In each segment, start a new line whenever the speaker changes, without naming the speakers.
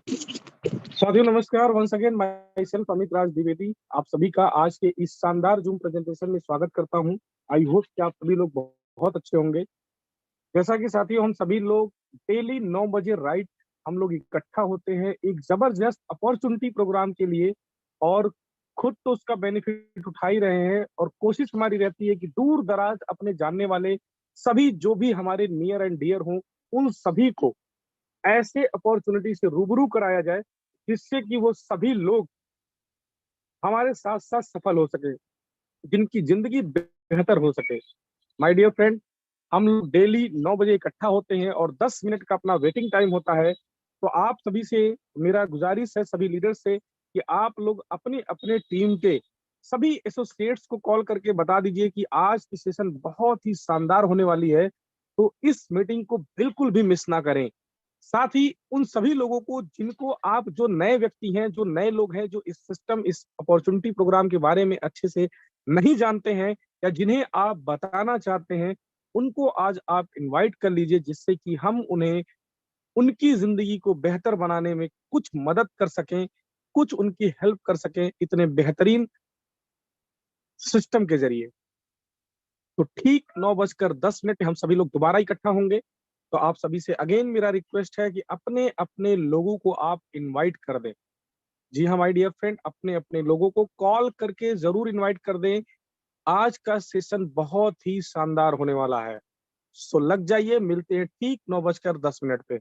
साथियों नमस्कार। Once again myself Amit Raj Dwivedi आप सभी का आज के इस शानदार जूम प्रेजेंटेशन में स्वागत करता हूं। आई होप कि आप सभी लोग बहुत अच्छे होंगे। जैसा कि साथियों हम सभी लोग डेली 9 बजे राइट हम लोग इकट्ठा होते हैं एक जबरदस्त अपॉर्चुनिटी प्रोग्राम के लिए, और खुद तो उसका बेनिफिट उठा ही रहे हैं, और कोशिश हमारी रहती है कि दूर दराज अपने जानने वाले सभी जो भी हमारे नियर एंड डियर हों, उन सभी को ऐसे अपॉर्चुनिटी से रूबरू कराया जाए जिससे कि वो सभी लोग हमारे साथ साथ सफल हो सके, जिनकी जिंदगी बेहतर हो सके। माय डियर फ्रेंड, हम लोग डेली 9 बजे इकट्ठा होते हैं और 10 मिनट का अपना वेटिंग टाइम होता है। तो आप सभी से मेरा गुजारिश है, सभी लीडर से, कि आप लोग अपने अपने टीम के सभी एसोसिएट्स को कॉल करके बता दीजिए कि आज की सेशन बहुत ही शानदार होने वाली है, तो इस मीटिंग को बिल्कुल भी मिस ना करें। साथ ही उन सभी लोगों को जिनको आप, जो नए व्यक्ति हैं, जो नए लोग हैं, जो इस सिस्टम, इस अपॉर्चुनिटी प्रोग्राम के बारे में अच्छे से नहीं जानते हैं, या जिन्हें आप बताना चाहते हैं, उनको आज आप इनवाइट कर लीजिए, जिससे कि हम उन्हें उनकी जिंदगी को बेहतर बनाने में कुछ मदद कर सकें, कुछ उनकी हेल्प कर सकें इतने बेहतरीन सिस्टम के जरिए। तो ठीक 9:10 हम सभी लोग दोबारा इकट्ठा होंगे। तो आप सभी से अगेन मेरा रिक्वेस्ट है कि अपने अपने लोगों को आप इनवाइट कर दें। जी हाँ माय डियर फ्रेंड, अपने अपने लोगों को कॉल करके जरूर इनवाइट कर दें। आज का सेशन बहुत ही शानदार होने वाला है। सो लग जाइए, मिलते हैं ठीक 9:10 पे।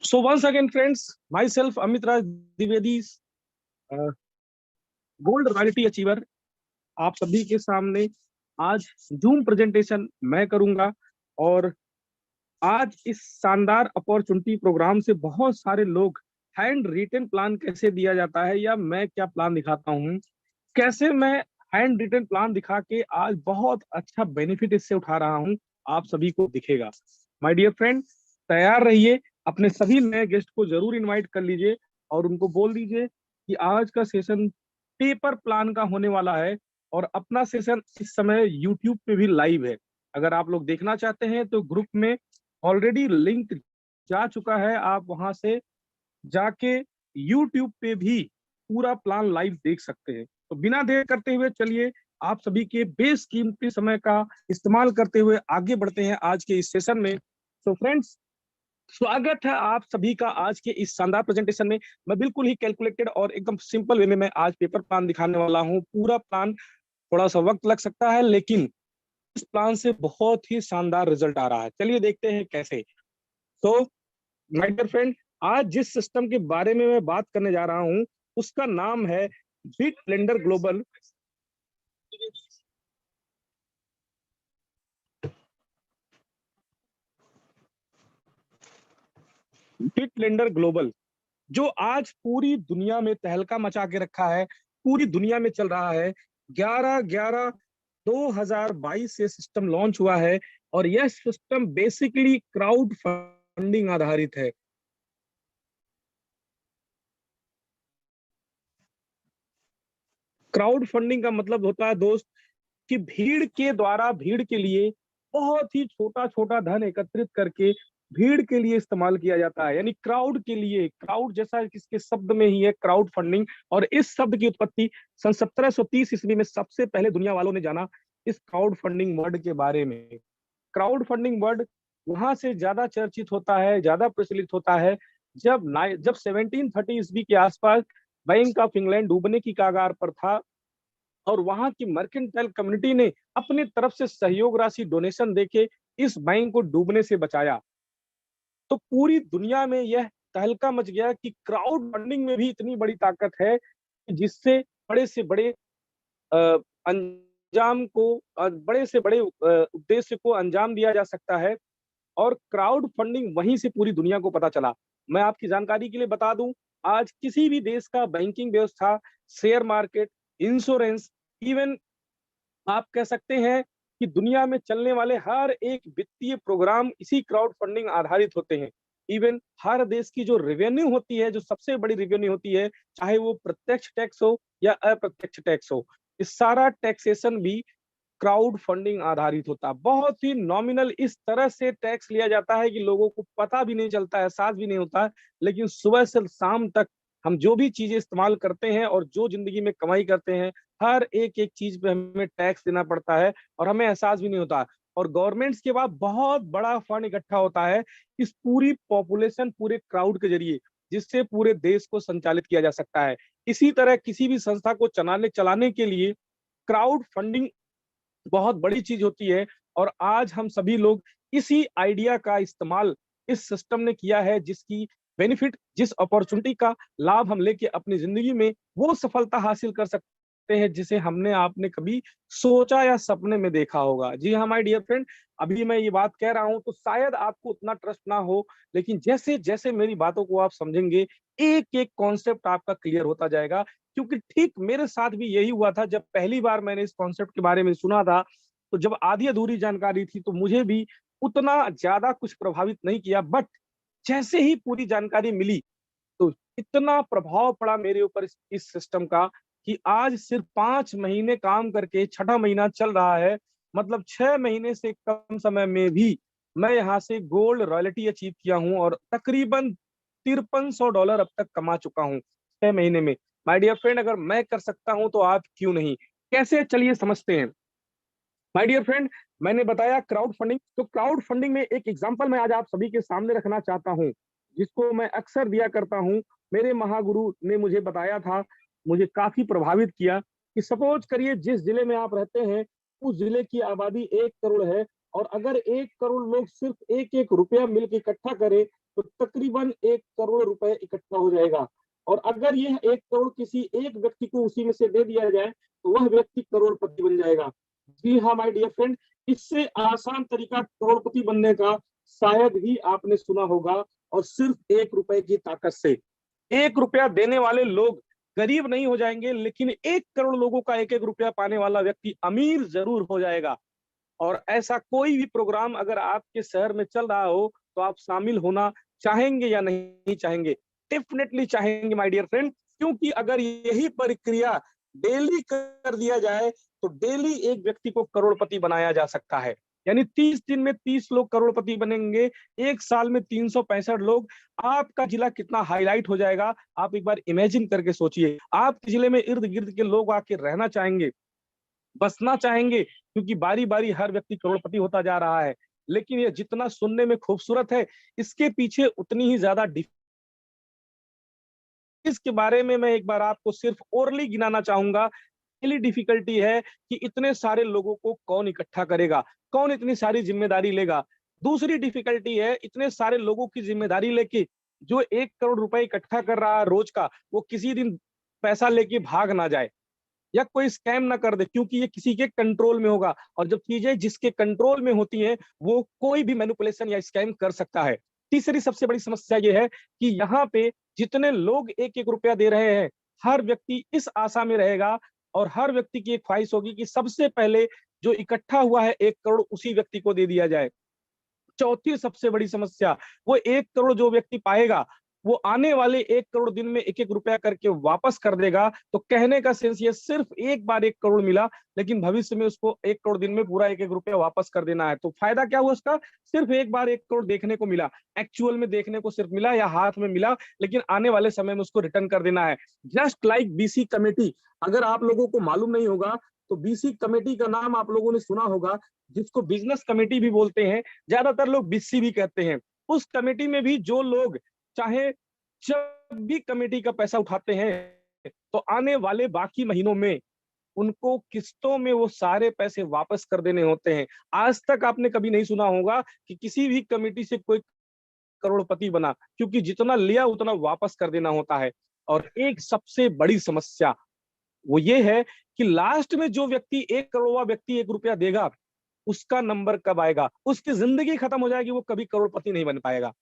So once again, friends, myself Amit Raj Dwivedi, uh, gold royalty achiever, आप सभी के सामने आज जूम प्रेजेंटेशन मैं करूंगा। और आज इस शानदार अपॉर्चुनिटी प्रोग्राम से बहुत सारे लोग हैंड रिटन प्लान कैसे दिया जाता है या मैं क्या प्लान दिखाता हूँ, कैसे मैं हैंड रिटन प्लान दिखा के आज बहुत अच्छा बेनिफिट इससे उठा रहा हूँ, आप सभी को दिखेगा। माय डियर फ्रेंड, तैयार रहिए। अपने सभी नए गेस्ट को जरूर इनवाइट कर लीजिए और उनको बोल दीजिए कि आज का सेशन पेपर प्लान का होने वाला है। और अपना सेशन इस समय यूट्यूब पे भी लाइव है। अगर आप लोग देखना चाहते हैं तो ग्रुप में ऑलरेडी लिंक जा चुका है, आप वहां से जाके यूट्यूब पे भी पूरा प्लान लाइव देख सकते हैं। तो बिना देर करते हुए चलिए आप सभी के बेशकीमती समय का इस्तेमाल करते हुए आगे बढ़ते हैं आज के इस सेशन में। तो फ्रेंड्स, स्वागत है आप सभी का आज के इस शानदार प्रेजेंटेशन में। मैं बिल्कुल ही कैलकुलेटेड और एकदम सिंपल वे में मैं आज पेपर प्लान दिखाने वाला हूँ। पूरा प्लान थोड़ा सा वक्त लग सकता है, लेकिन इस प्लान से बहुत ही शानदार रिजल्ट आ रहा है। चलिए देखते हैं कैसे। तो माय डियर फ्रेंड, आज जिस सिस्टम के बारे में मैं बात करने जा रहा हूं उसका नाम है बिटलेंडर ग्लोबल। बिटलेंडर ग्लोबल जो आज पूरी दुनिया में तहलका मचा के रखा है, पूरी दुनिया में चल रहा है। 11/11/2022 से सिस्टम लॉन्च हुआ है और यह सिस्टम बेसिकली क्राउड फंडिंग आधारित है। क्राउड फंडिंग का मतलब होता है दोस्त कि भीड़ के द्वारा भीड़ के लिए बहुत ही छोटा छोटा धन एकत्रित करके भीड़ के लिए इस्तेमाल किया जाता है, यानी क्राउड के लिए। क्राउड जैसा इसके शब्द में ही है क्राउड फंडिंग। और इस शब्द की उत्पत्ति सन 1730 ईस्वी में सबसे पहले दुनिया वालों ने जाना इस क्राउड फंडिंग वर्ड के बारे में। क्राउड फंडिंग वर्ड वहां से ज्यादा चर्चित होता है, ज्यादा प्रचलित होता है जब 1730 ईस्वी के आसपास बैंक ऑफ इंग्लैंड डूबने की कगार पर था और वहां की मर्केंटाइल कम्युनिटी ने अपने तरफ से सहयोग राशि डोनेशन देके इस बैंक को डूबने से बचाया। तो पूरी दुनिया में यह तहलका मच गया कि क्राउड फंडिंग में भी इतनी बड़ी ताकत है कि जिससे बड़े से बड़े अंजाम को बड़े से बड़े उद्देश्य को अंजाम दिया जा सकता है। और क्राउड फंडिंग वहीं से पूरी दुनिया को पता चला। मैं आपकी जानकारी के लिए बता दूं, आज किसी भी देश का बैंकिंग व्यवस्था, शेयर मार्केट, इंश्योरेंस, इवन आप कह सकते हैं कि दुनिया में चलने वाले हर एक वित्तीय प्रोग्राम इसी क्राउड फंडिंग आधारित होते हैं। इवन हर देश की जो रेवेन्यू होती है, जो सबसे बड़ी रेवेन्यू होती है, चाहे वो प्रत्यक्ष टैक्स हो या अप्रत्यक्ष टैक्स हो, इस सारा टैक्सेशन भी क्राउड फंडिंग आधारित होता है। बहुत ही नॉमिनल इस तरह से टैक्स लिया जाता है कि लोगों को पता भी नहीं चलता है, एहसास भी नहीं होता है। लेकिन सुबह से शाम तक हम जो भी चीजें इस्तेमाल करते हैं और जो जिंदगी में कमाई करते हैं, हर एक एक चीज पे हमें टैक्स देना पड़ता है और हमें एहसास भी नहीं होता। और गवर्नमेंट्स के बाद बहुत बड़ा फंड इकट्ठा होता है इस पूरी पॉपुलेशन, पूरे क्राउड के जरिए, जिससे पूरे देश को संचालित किया जा सकता है। इसी तरह किसी भी संस्था को चलाने चलाने के लिए क्राउड फंडिंग बहुत बड़ी चीज होती है। और आज हम सभी लोग इसी आइडिया का इस्तेमाल इस सिस्टम ने किया है, जिसकी बेनिफिट, जिस अपॉर्चुनिटी का लाभ हम लेके अपनी जिंदगी में वो सफलता हासिल कर सकते हैं जिसे हमने आपने कभी सोचा या सपने में देखा होगा। जी हाँ माय डियर फ्रेंड, अभी मैं ये बात कह रहा हूं तो शायद आपको उतना ट्रस्ट ना हो, लेकिन जैसे जैसे मेरी बातों को आप समझेंगे एक एक कॉन्सेप्ट आपका क्लियर होता जाएगा। क्योंकि ठीक मेरे साथ भी यही हुआ था। जब पहली बार मैंने इस कॉन्सेप्ट के बारे में सुना था, तो जब आधी अधूरी जानकारी थी तो मुझे भी उतना ज्यादा कुछ प्रभावित नहीं किया। बट जैसे ही पूरी जानकारी मिली तो इतना प्रभाव पड़ा मेरे ऊपर इस सिस्टम का कि आज सिर्फ 5 महीने काम करके छठा महीना चल रहा है। मतलब 6 महीने से कम समय में भी मैं यहाँ से गोल्ड रॉयल्टी अचीव किया हूँ और तकरीबन $5300 अब तक कमा चुका हूँ 6 महीने में। माय डियर फ्रेंड, अगर मैं कर सकता हूँ तो आप क्यों नहीं। कैसे, चलिए समझते हैं। माय डियर फ्रेंड, मैंने बताया क्राउड फंडिंग। तो क्राउड फंडिंग में एक एग्जांपल मैं आज आप सभी के सामने रखना चाहता हूं, जिसको मैं अक्सर दिया करता हूं। मेरे महागुरु ने मुझे बताया था, मुझे काफी प्रभावित किया कि सपोज करिए जिस जिले में आप रहते हैं उस जिले की आबादी 1 करोड़ है और अगर 1 करोड़ लोग सिर्फ एक एक रुपया मिलकर इकट्ठा करें तो तकरीबन 1 करोड़ रुपए इकट्ठा हो जाएगा। और अगर यह 1 करोड़ किसी एक व्यक्ति को उसी में से दे दिया जाए तो वह व्यक्ति करोड़पति बन जाएगा। जी हाँ माय डियर फ्रेंड, इससे आसान तरीका करोड़पति बनने का शायद ही आपने सुना होगा, और सिर्फ 1 रुपए की ताकत से। 1 रुपया देने वाले लोग गरीब नहीं हो जाएंगे, लेकिन 1 करोड़ लोगों का 1-1 रुपया पाने वाला व्यक्ति अमीर जरूर हो जाएगा। और ऐसा कोई भी प्रोग्राम अगर आपके शहर में चल रहा हो तो आप शामिल होना चाहेंगे या नहीं चाहेंगे? डेफिनेटली चाहेंगे माय डियर फ्रेंड, क्योंकि अगर यही प्रक्रिया डेली कर दिया जाए तो डेली एक व्यक्ति को करोड़पति बनाया जा सकता है। यानी 30 दिन में 30 लोग करोड़पति बनेंगे, एक साल में 365 लोग। आपका जिला कितना हाईलाइट हो जाएगा, आप एक बार इमेजिन करके सोचिए। आपके जिले में इर्द गिर्द के लोग आके रहना चाहेंगे, बसना चाहेंगे, क्योंकि बारी बारी हर व्यक्ति करोड़पति होता जा रहा है। लेकिन ये जितना सुनने में खूबसूरत है, इसके पीछे उतनी ही ज्यादा इसके बारे में मैं एक बार आपको सिर्फ ओरली गिनाना चाहूंगा। पहली डिफिकल्टी है कि इतने सारे लोगों को कौन इकट्ठा करेगा, कौन इतनी सारी जिम्मेदारी लेगा। दूसरी डिफिकल्टी है इतने सारे लोगों की जिम्मेदारी लेके जो 1 करोड़ रुपए इकट्ठा कर रहा है रोज का, वो किसी दिन पैसा लेके भाग ना जाए या कोई स्कैम ना कर दे, क्योंकि ये किसी के कंट्रोल में होगा। और जब चीजें जिसके कंट्रोल में होती हैं वो कोई भी मैनिपुलेशन या स्कैम कर सकता है। तीसरी सबसे बड़ी समस्या ये है कि यहाँ पे जितने लोग 1-1 रुपया दे रहे हैं, हर व्यक्ति इस आशा में रहेगा और हर व्यक्ति की एक ख्वाहिश होगी कि सबसे पहले जो इकट्ठा हुआ है 1 करोड़ उसी व्यक्ति को दे दिया जाए। चौथी सबसे बड़ी समस्या, वो 1 करोड़ जो व्यक्ति पाएगा वो आने वाले 1 करोड़ दिन में 1-1 रुपया करके वापस कर देगा। तो कहने का सेंस ये सिर्फ एक बार 1 करोड़ मिला, लेकिन भविष्य में उसको 1 करोड़ दिन में पूरा 1-1 रुपया वापस कर देना है। तो फायदा क्या हुआ उसका? सिर्फ एक बार 1 करोड़ देखने को मिला, एक्चुअल में देखने को सिर्फ मिला या हाथ में मिला, लेकिन आने वाले समय में उसको रिटर्न कर देना है। जस्ट लाइक बीसी कमेटी, अगर आप लोगों को मालूम नहीं होगा तो बीसी कमेटी का नाम आप लोगों ने सुना होगा, जिसको बिजनेस कमेटी भी बोलते हैं, ज्यादातर लोग बीसी भी कहते हैं। उस कमेटी में भी जो लोग चाहे जब भी कमेटी का पैसा उठाते हैं तो आने वाले बाकी महीनों में उनको किस्तों में वो सारे पैसे वापस कर देने होते हैं। आज तक आपने कभी नहीं सुना होगा कि किसी भी कमेटी से कोई करोड़पति बना, क्योंकि जितना लिया उतना वापस कर देना होता है। और एक सबसे बड़ी समस्या वो ये है कि लास्ट में जो व्यक्ति 1 करोड़वा व्यक्ति 1 रुपया देगा, उसका नंबर कब आएगा? उसकी जिंदगी खत्म हो जाएगी, वो कभी करोड़पति नहीं बन पाएगा।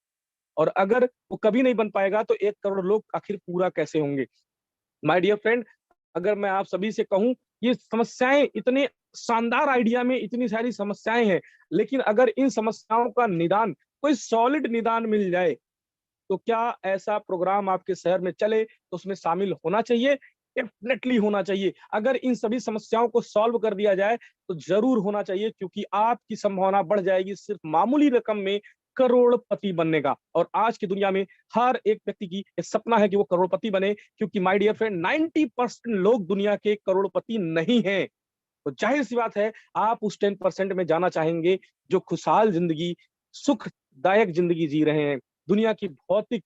और अगर वो कभी नहीं बन पाएगा तो 1 करोड़ लोग आखिर पूरा कैसे होंगे? माय डियर फ्रेंड, अगर मैं आप सभी से कहूं, ये समस्याएं इतने शानदार आइडिया में इतनी सारी समस्याएं हैं, लेकिन अगर इन समस्याओं का निदान, कोई सॉलिड निदान मिल जाए, तो क्या ऐसा प्रोग्राम आपके शहर में चले तो उसमें शामिल होना चाहिए? डेफिनेटली होना चाहिए। अगर इन सभी समस्याओं को सॉल्व कर दिया जाए तो जरूर होना चाहिए, क्योंकि आपकी संभावना बढ़ जाएगी सिर्फ मामूली रकम में करोड़पति बनने का। और आज की दुनिया में हर एक व्यक्ति की एक सपना है कि वो करोड़पति बने, क्योंकि माय डियर फ्रेंड 90% लोग दुनिया के करोड़पति नहीं हैं। तो जाहिर सी बात है आप उस 10% में जाना चाहेंगे जो खुशहाल जिंदगी, सुखदायक जिंदगी जी रहे हैं, दुनिया की भौतिक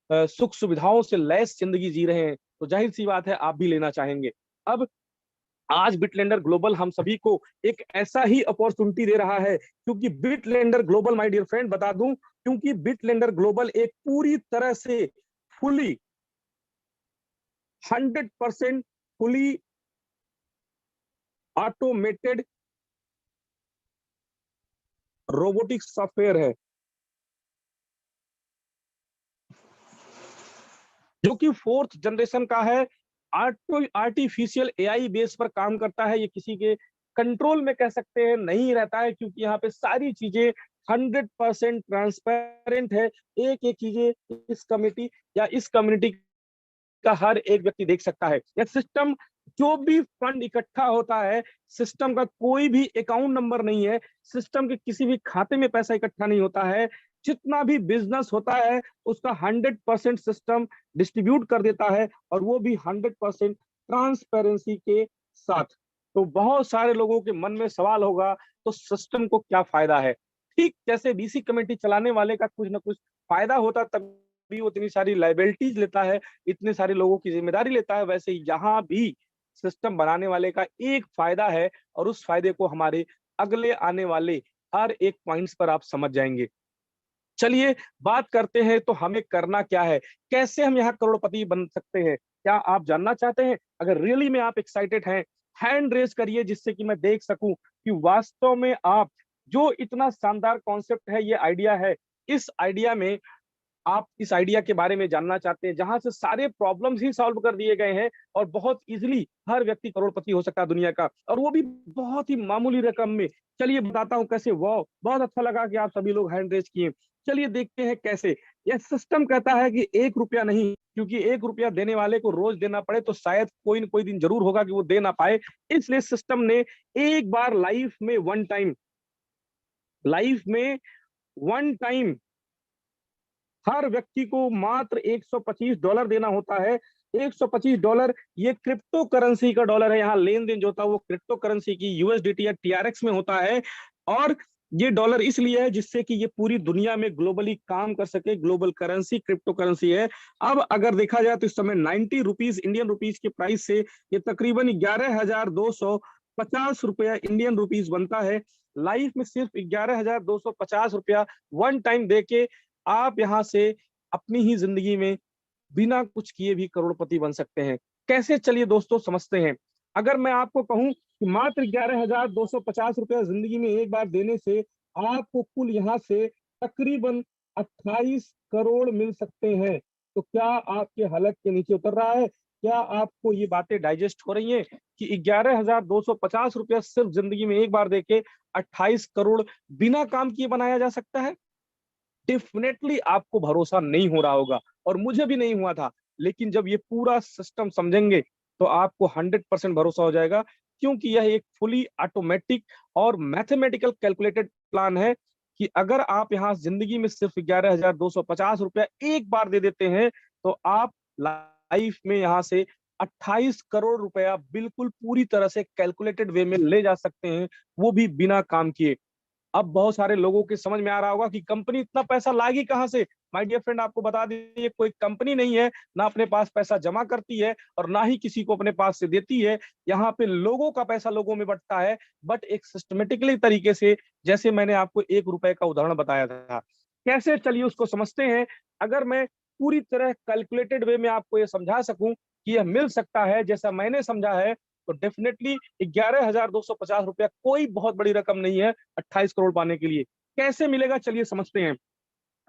सुख सुविधाओं से लैस जिंदगी जी रहे हैं। तो जाहिर सी बात है आप भी लेना चाहेंगे। अब आज बिटलैंडर ग्लोबल हम सभी को एक ऐसा ही अपॉर्चुनिटी दे रहा है, क्योंकि बिटलैंडर ग्लोबल, माय डियर फ्रेंड बता दूं, क्योंकि बिटलैंडर ग्लोबल एक पूरी तरह से fully 100% fully automated robotic software है, जो कि 4th जनरेशन का है। आर्टिफिशियल एआई बेस पर काम करता है। ये किसी के कंट्रोल में कह सकते हैं नहीं रहता है, क्योंकि यहाँ पे सारी चीजें 100% ट्रांसपेरेंट है। एक एक चीजें इस कमिटी या इस कम्युनिटी का हर एक व्यक्ति देख सकता है। यह सिस्टम, जो भी फंड इकट्ठा होता है, सिस्टम का कोई भी अकाउंट नंबर नहीं है, सिस्टम के किसी भी खाते में पैसा इकट्ठा नहीं होता है। जितना भी बिजनेस होता है उसका 100% सिस्टम डिस्ट्रीब्यूट कर देता है, और वो भी 100% ट्रांसपेरेंसी के साथ। तो बहुत सारे लोगों के मन में सवाल होगा, तो सिस्टम को क्या फायदा है? ठीक जैसे बीसी कमेटी चलाने वाले का कुछ ना कुछ फायदा होता तभी वो इतनी सारी लाइबिलिटीज लेता है, इतने सारे लोगों की जिम्मेदारी लेता है, वैसे यहाँ भी सिस्टम बनाने वाले का एक फायदा है, और उस फायदे को हमारे अगले आने वाले हर एक पॉइंट्स पर आप समझ जाएंगे। चलिए बात करते हैं, तो हमें करना क्या है, कैसे हम यहाँ करोड़पति बन सकते हैं। क्या आप जानना चाहते हैं? अगर रियली में आप एक्साइटेड हैं, हैंड रेज करिए, जिससे कि मैं देख सकूं कि वास्तव में आप जो इतना शानदार कॉन्सेप्ट है, ये आइडिया है, इस आइडिया में आप इस आइडिया के बारे में जानना चाहते हैं, जहां से सारे प्रॉब्लम्स ही सॉल्व कर दिए गए हैं और बहुत इजीली हर व्यक्ति करोड़पति हो सकता है दुनिया का, और वो भी बहुत ही मामूली रकम में। चलिए बताता हूं कैसे। वाह, बहुत अच्छा लगा कि आप सभी लोग हैंड रेज किए। चलिए देखते हैं कैसे। यह सिस्टम कहता है कि 1 रुपया नहीं, क्योंकि 1 रुपया देने वाले को रोज देना पड़े तो शायद कोई न कोई दिन जरूर होगा कि वो दे ना पाए। इसलिए सिस्टम ने एक बार लाइफ में वन टाइम हर व्यक्ति को मात्र $125 देना होता है। $125 ये क्रिप्टो करेंसी का डॉलर है। यहाँ लेन देन जो होता है वो क्रिप्टो करेंसी की यूएसडीटी या टीआरएक्स में होता है। और ये डॉलर इसलिए है जिससे कि ये पूरी दुनिया में ग्लोबली काम कर सके। ग्लोबल करेंसी क्रिप्टो करेंसी है। अब अगर देखा जाए तो इस समय 90 रुपीज इंडियन रुपीज के प्राइस से ये तकरीबन 11,250 रुपया इंडियन रुपीज बनता है। लाइफ में सिर्फ 11,250 रुपया वन टाइम देके आप यहाँ से अपनी ही जिंदगी में बिना कुछ किए भी करोड़पति बन सकते हैं। कैसे, चलिए दोस्तों समझते हैं। अगर मैं आपको कहूं कि मात्र 11,250 रुपया जिंदगी में एक बार देने से आपको कुल यहाँ से तकरीबन 28 करोड़ मिल सकते हैं, तो क्या आपके हलक के नीचे उतर रहा है? क्या आपको ये बातें डाइजेस्ट हो रही हैं कि 11,250 रुपया सिर्फ जिंदगी में एक बार देके 28 करोड़ बिना काम किए बनाया जा सकता है? डेफिनेटली आपको भरोसा नहीं हो रहा होगा, और मुझे भी नहीं हुआ था। लेकिन जब ये पूरा सिस्टम समझेंगे तो आपको 100% भरोसा हो जाएगा, क्योंकि यह एक फुली ऑटोमेटिक और मैथमेटिकल कैलकुलेटेड प्लान है कि अगर आप यहाँ जिंदगी में सिर्फ 11,250 रुपया एक बार दे देते हैं, तो आप लाइफ में यहाँ से 28 करोड़ रुपया बिल्कुल पूरी तरह से कैलकुलेटेड वे में ले जा सकते हैं, वो भी बिना काम किए। अब बहुत सारे लोगों के समझ में आ रहा होगा कि कंपनी इतना पैसा लाएगी कहां से। माय डियर फ्रेंड, आपको बता दीजिए, कोई कंपनी नहीं है, ना अपने पास पैसा जमा करती है और ना ही किसी को अपने पास से देती है। यहाँ पे लोगों का पैसा लोगों में बंटता है, बट एक सिस्टमेटिकली तरीके से, जैसे मैंने आपको 1 रुपए का उदाहरण बताया था। कैसे, चलिए उसको समझते हैं। अगर मैं पूरी तरह कैलकुलेटेड वे में आपको ये समझा सकूं कि यह मिल सकता है जैसा मैंने समझा है, तो डेफिनेटली 11,250 रुपया कोई बहुत बड़ी रकम नहीं है 28 करोड़ पाने के लिए। कैसे मिलेगा, चलिए समझते हैं।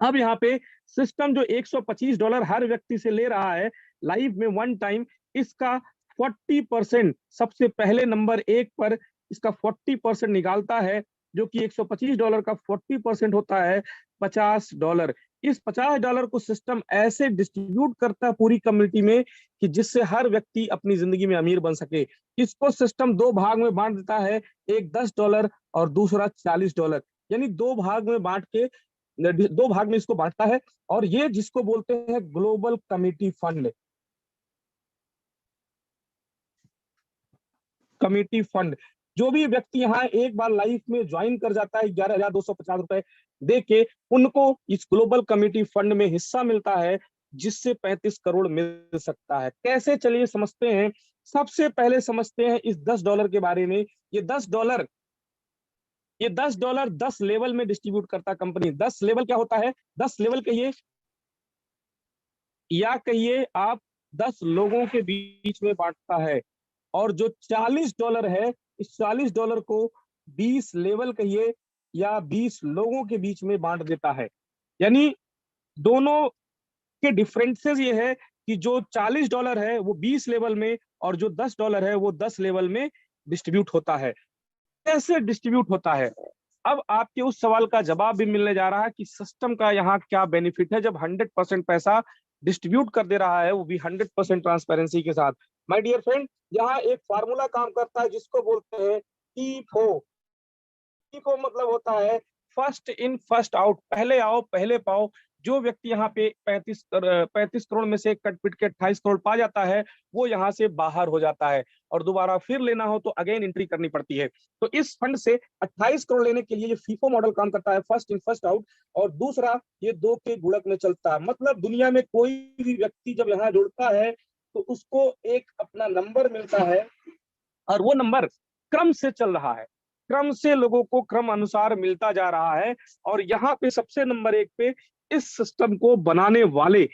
अब यहाँ पे सिस्टम जो $125 हर व्यक्ति से ले रहा है लाइफ में वन टाइम, इसका 40% सबसे पहले नंबर एक पर इसका 40% निकालता है, जो कि $125 का 40% होता है $50। इस $50 को सिस्टम ऐसे डिस्ट्रीब्यूट करता है पूरी कम्युनिटी में कि जिससे हर व्यक्ति अपनी जिंदगी में अमीर बन सके। इसको सिस्टम दो भाग में बांट देता है, एक $10 और दूसरा $40। यानी दो भाग में इसको बांटता है, और ये जिसको बोलते हैं ग्लोबल कमिटी फंड। जो भी व्यक्ति यहाँ एक बार लाइफ में ज्वाइन कर जाता है 11,250 रुपए दे के, उनको इस ग्लोबल कमिटी फंड में हिस्सा मिलता है, जिससे 35 करोड़ मिल सकता है। कैसे, चलिए समझते हैं। सबसे पहले समझते हैं इस $10 के बारे में। ये $10 10 लेवल में डिस्ट्रीब्यूट करता कंपनी। 10 लेवल क्या होता है? 10 लेवल कहिए या कहिए आप 10 लोगों के बीच में बांटता है। और जो $40 है, इस $40 को 20 लेवल कहिए या 20 लोगों के बीच में बांट देता है। यानी दोनों के डिफरेंसेस ये है कि जो $40 है वो 20 लेवल में, और जो $10 है वो 10 लेवल में डिस्ट्रीब्यूट होता है। कैसे डिस्ट्रीब्यूट होता है? अब आपके उस सवाल का जवाब भी मिलने जा रहा है कि सिस्टम का यहाँ क्या बेनिफिट है जब 100% पैसा डिस्ट्रीब्यूट कर दे रहा है, वो भी 100% ट्रांसपेरेंसी के साथ। माय डियर फ्रेंड, यहाँ एक फार्मूला काम करता है जिसको बोलते हैं टीफो। टीफो मतलब होता है फर्स्ट इन फर्स्ट आउट, पहले आओ पहले पाओ। जो व्यक्ति यहाँ पे 35 करोड़ में से कट पिट के 28 करोड़ पा जाता है, वो यहाँ से बाहर हो जाता है, और दोबारा फिर लेना हो तो अगेन एंट्री करनी पड़ती है। तो इस फंड से 28 करोड़ लेने के लिए ये फीफो मॉडल काम करता है, फर्स्ट इन फर्स्ट आउट। और दूसरा, ये दो के गुणक में चलता है। मतलब दुनिया में कोई भी व्यक्ति जब यहाँ जुड़ता है तो उसको एक अपना नंबर मिलता है, और वो नंबर क्रम से चल रहा है। क्रम से लोगों को क्रम अनुसार मिलता जा रहा है। और यहाँ पे सबसे नंबर 1 पे इस सिस्टम को बनाने वाले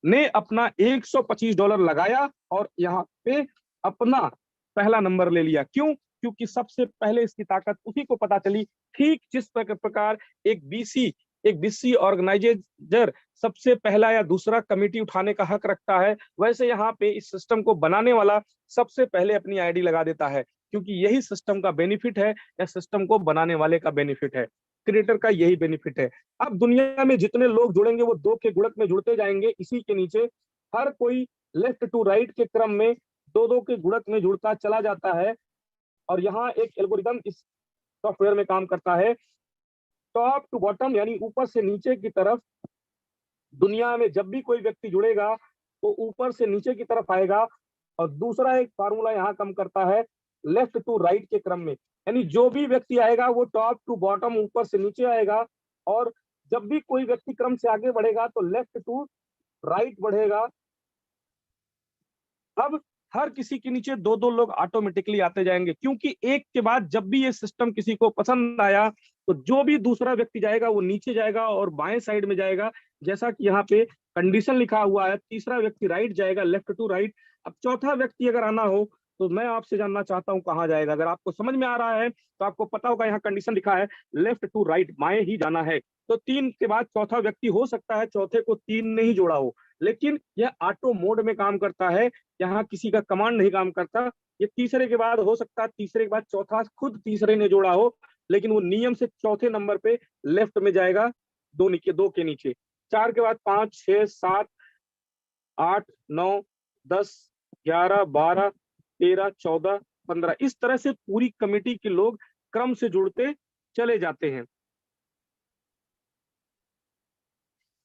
ने अपना $125 लगाया और यहाँ पे अपना पहला नंबर ले लिया। क्यों? क्योंकि सबसे पहले इसकी ताकत उसी को पता चली। ठीक जिस प्रकार एक बीसी ऑर्गेनाइजर सबसे पहला या दूसरा कमेटी उठाने का हक रखता है, वैसे यहाँ पे इस सिस्टम को बनाने वाला सबसे पहले अपनी आईडी लगा देता है, क्योंकि यही सिस्टम का बेनिफिट है या सिस्टम को बनाने वाले का बेनिफिट है, क्रिएटर का यही बेनिफिट है। अब दुनिया में जितने लोग जुड़ेंगे वो 2 के गुणक में जुड़ते जाएंगे। इसी के नीचे हर कोई लेफ्ट टू राइट के क्रम में 2-2 के गुणक में जुड़ता चला जाता है। और यहाँ एक एल्गोरिदम इस सॉफ्टवेयर में काम करता है, टॉप टू बॉटम, यानी ऊपर से नीचे की तरफ। दुनिया में जब भी कोई व्यक्ति जुड़ेगा तो ऊपर से नीचे की तरफ आएगा। और दूसरा एक फार्मूला यहाँ काम करता है लेफ्ट टू राइट के क्रम में, यानी जो भी व्यक्ति आएगा वो टॉप टू बॉटम, ऊपर से नीचे आएगा। और जब भी कोई व्यक्ति क्रम से आगे बढ़ेगा तो लेफ्ट टू राइट बढ़ेगा। अब हर किसी के नीचे 2-2 लोग ऑटोमेटिकली आते जाएंगे, क्योंकि एक के बाद जब भी ये सिस्टम किसी को पसंद आया तो जो भी दूसरा व्यक्ति जाएगा वो नीचे जाएगा और बाएं साइड में जाएगा। जैसा कि यहाँ पे कंडीशन लिखा हुआ है, तीसरा व्यक्ति राइट जाएगा, लेफ्ट टू राइट। अब चौथा व्यक्ति अगर आना हो तो मैं आपसे जानना चाहता हूँ कहाँ जाएगा। अगर आपको समझ में आ रहा है तो आपको पता होगा, यहाँ कंडीशन लिखा है लेफ्ट टू राइट, बाएं ही जाना है। तो 3 के बाद चौथा व्यक्ति हो सकता है चौथे को 3 ने ही जोड़ा हो, लेकिन यह ऑटो मोड में काम करता है, यहाँ किसी का कमांड नहीं काम करता। ये तीसरे के बाद हो सकता है तीसरे के बाद चौथा खुद तीसरे ने जोड़ा हो, लेकिन वो नियम से चौथे नंबर पे लेफ्ट में जाएगा, 2 के नीचे। 4 के बाद 5, 6, 7, 8, 9, 10, 11, 12, 13, 14, 15, इस तरह से पूरी कमेटी के लोग क्रम से जुड़ते चले जाते हैं।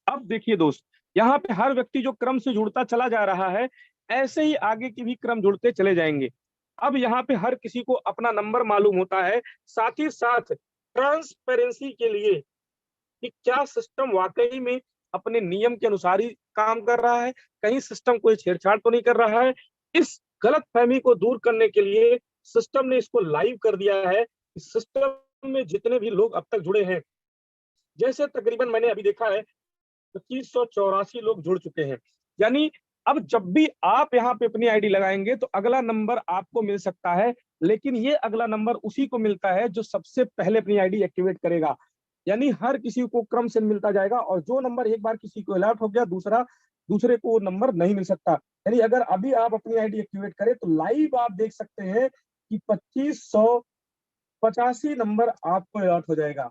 अब देखिए दोस्त, यहाँ पे हर व्यक्ति जो क्रम से जुड़ता चला जा रहा है, ऐसे ही आगे की भी क्रम जुड़ते चले जाएंगे। अब यहाँ पे हर किसी को अपना नंबर मालूम होता है। साथ ही साथ ट्रांसपेरेंसी के लिए कि क्या सिस्टम वाकई में अपने नियम के अनुसार ही काम कर रहा है, कहीं सिस्टम कोई छेड़छाड़ तो नहीं कर रहा है, इस गलतफहमी को दूर करने के लिए सिस्टम ने इसको लाइव कर दिया है। इस सिस्टम में जितने भी लोग अब तक जुड़े हैं, जैसे तकरीबन मैंने अभी देखा है 2584 लोग जुड़ चुके हैं। यानी अब जब भी आप यहाँ पे अपनी आईडी लगाएंगे तो अगला नंबर आपको मिल सकता है, लेकिन ये अगला नंबर उसी को मिलता है जो सबसे पहले अपनी आईडी एक्टिवेट करेगा। यानी हर किसी को क्रम से मिलता जाएगा, और जो नंबर एक बार किसी को अलॉट हो गया दूसरे को वो नंबर नहीं मिल सकता। यानी अगर अभी आप अपनी आईडी एक्टिवेट करें तो लाइव आप देख सकते हैं कि 2585 नंबर आपको अलॉट हो जाएगा,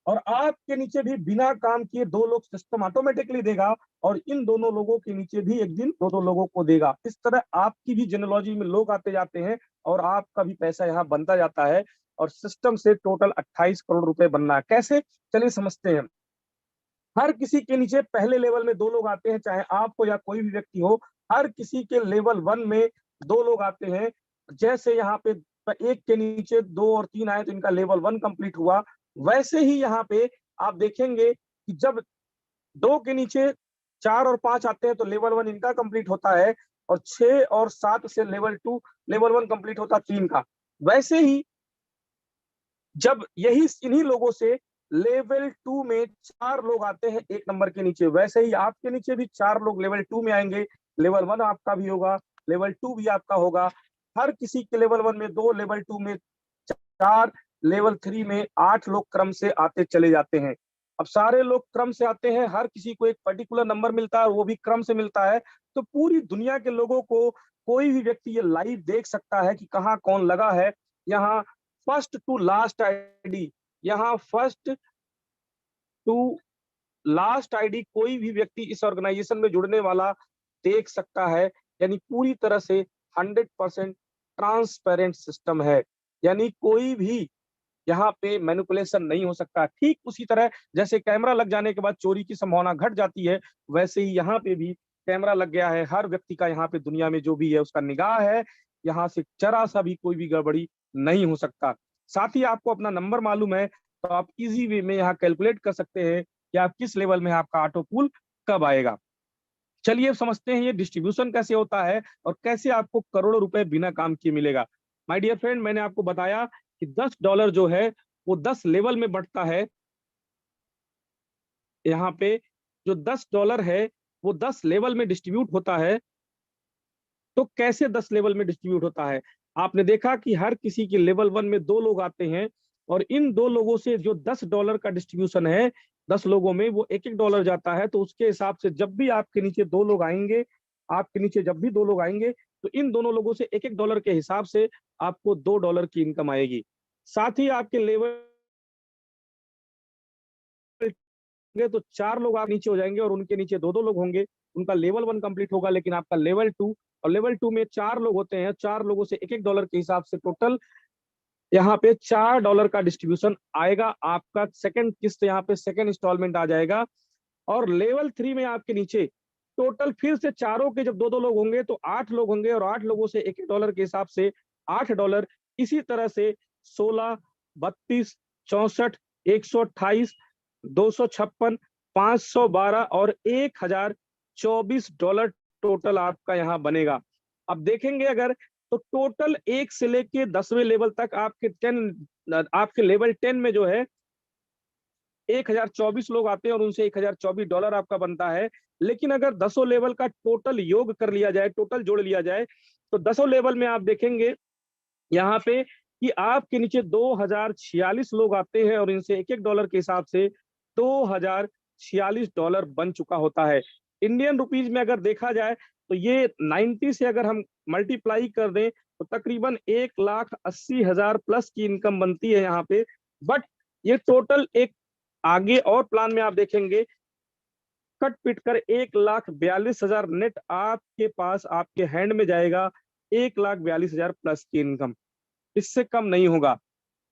और आपके नीचे भी बिना काम किए 2 लोग सिस्टम ऑटोमेटिकली देगा, और इन दोनों लोगों के नीचे भी एक दिन 2-2 लोगों को देगा। इस तरह आपकी भी जेनोलॉजी में लोग आते जाते हैं और आपका भी पैसा यहाँ बनता जाता है, और सिस्टम से टोटल 28 करोड़ रुपए बनना है। कैसे, चलिए समझते हैं। हर किसी के नीचे पहले लेवल में 2 लोग आते हैं, चाहे आप हो या कोई भी व्यक्ति हो। हर किसी के लेवल 1 में 2 लोग आते हैं। जैसे यहाँ पे 1 के नीचे 2 और 3 आए तो इनका लेवल 1 कंप्लीट हुआ। वैसे ही यहाँ पे आप देखेंगे कि जब 2 के नीचे 4 और 5 आते हैं तो लेवल 1 इनका कंप्लीट होता है, और 6 और 7 से लेवल 1 कंप्लीट होता 3 का। वैसे ही जब इन्हीं लोगों से लेवल 2 में 4 लोग आते हैं 1 नंबर के नीचे, वैसे ही आपके नीचे भी 4 लोग लेवल 2 में आएंगे। लेवल 1 आपका भी होगा, लेवल 2 भी आपका होगा। हर किसी के लेवल 1 में 2, लेवल 2 में 4, लेवल 3 में 8 लोग क्रम से आते चले जाते हैं। अब सारे लोग क्रम से आते हैं, हर किसी को एक पर्टिकुलर नंबर मिलता है, वो भी क्रम से मिलता है। तो पूरी दुनिया के लोगों को कोई भी व्यक्ति ये लाइव देख सकता है कि कहाँ कौन लगा है। यहाँ फर्स्ट टू लास्ट आईडी, यहाँ फर्स्ट टू लास्ट आईडी कोई भी व्यक्ति इस ऑर्गेनाइजेशन में जुड़ने वाला देख सकता है। यानी पूरी तरह से 100% ट्रांसपेरेंट सिस्टम है, यानी कोई भी यहाँ पे मैनिपुलेशन नहीं हो सकता। ठीक उसी तरह जैसे कैमरा लग जाने के बाद चोरी की संभावना घट जाती है, वैसे ही यहाँ पे भी कैमरा लग गया है। हर व्यक्ति का यहाँ पे दुनिया में जो भी है उसका निगाह है, यहाँ से जरा सा भी कोई भी गड़बड़ी नहीं हो सकता। साथ ही आपको अपना नंबर मालूम है तो आप इजी वे में यहाँ कैलकुलेट कर सकते हैं कि आप किस लेवल में आपका ऑटो पूल कब आएगा। चलिए अब समझते हैं ये डिस्ट्रीब्यूशन कैसे होता है और कैसे आपको करोड़ों रुपए बिना काम किए मिलेगा। माय डियर फ्रेंड, मैंने आपको बताया कि $10 जो है वो 10 लेवल में बढ़ता है। यहाँ पे जो $10 है वो 10 लेवल में डिस्ट्रीब्यूट होता है। तो कैसे 10 लेवल में डिस्ट्रीब्यूट होता है? आपने देखा कि हर किसी के लेवल 1 में 2 लोग आते हैं और इन 2 लोगों से जो $10 का डिस्ट्रीब्यूशन है, 10 लोगों में वो $1-1 जाता है। तो उसके हिसाब से जब भी आपके नीचे 2 लोग आएंगे, आपके नीचे जब भी 2 लोग आएंगे, तो इन दोनों लोगों से $1-1 के हिसाब से आपको $2 की इनकम आएगी। साथ ही आपके लेवल तो 4 लोग आप नीचे हो जाएंगे और उनके नीचे 2-2 लोग होंगे। उनका लेवल 1 कंप्लीट होगा, लेकिन आपका लेवल 2, और लेवल 2 में 4 लोग होते हैं। 4 लोगों से $1-1 के हिसाब से टोटल यहाँ पे $4 का डिस्ट्रीब्यूशन आएगा। आपका सेकंड किस्त यहाँ पे सेकंड इंस्टॉलमेंट आ जाएगा। और लेवल 3 में आपके नीचे टोटल फिर से चारों के जब 2-2 लोग होंगे तो 8 लोग होंगे और 8 लोगों से $1-1 के हिसाब से $8। इसी तरह से 16, 32, 64, 128, 256, 512 और $1024 टोटल आपका यहाँ बनेगा। अब देखेंगे अगर, तो टोटल 1 से लेके 10वें लेवल तक आपके लेवल 10 में जो है 1024 लोग आते हैं और उनसे $1024 आपका बनता है। लेकिन अगर 10 लेवल का टोटल योग कर लिया जाए, टोटल जोड़ लिया जाए, तो 10 लेवल में आप देखेंगे यहाँ पे कि आपके नीचे 2046 लोग आते हैं और इनसे $1-1 के हिसाब से $2046 बन चुका होता है। इंडियन रुपीज में अगर देखा जाए तो ये 90 से अगर हम मल्टीप्लाई कर दें तो तकरीबन 1,80,000 प्लस की इनकम बनती है यहाँ पे। बट ये टोटल एक आगे और प्लान में आप देखेंगे कट पिट कर 1,42,000 नेट आपके पास आपके हैंड में जाएगा। 1,42,000 प्लस की इनकम, इससे कम नहीं होगा।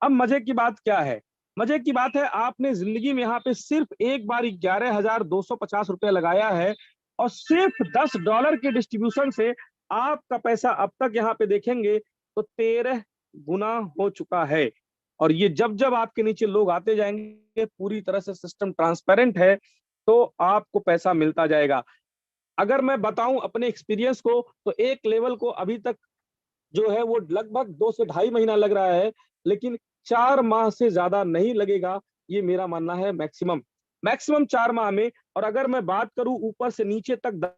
अब मजे की बात क्या है? मजे की बात है आपने जिंदगी में यहाँ पे सिर्फ एक बार $11,250 लगाया है और सिर्फ $10 के डिस्ट्रीब्यूशन से आपका पैसा अब तक यहाँ पे देखेंगे तो 13 गुना हो चुका है। और ये जब जब आपके नीचे लोग आते जाएंगे, पूरी तरह से सिस्टम ट्रांसपेरेंट है, तो आपको पैसा मिलता जाएगा। अगर मैं बताऊं अपने एक्सपीरियंस को, तो एक लेवल को अभी तक जो है वो लगभग 2 से ढाई महीना लग रहा है, लेकिन 4 माह से ज्यादा नहीं लगेगा, ये मेरा मानना है। मैक्सिमम मैक्सिमम 4 माह में। और अगर मैं बात करूं ऊपर से नीचे तक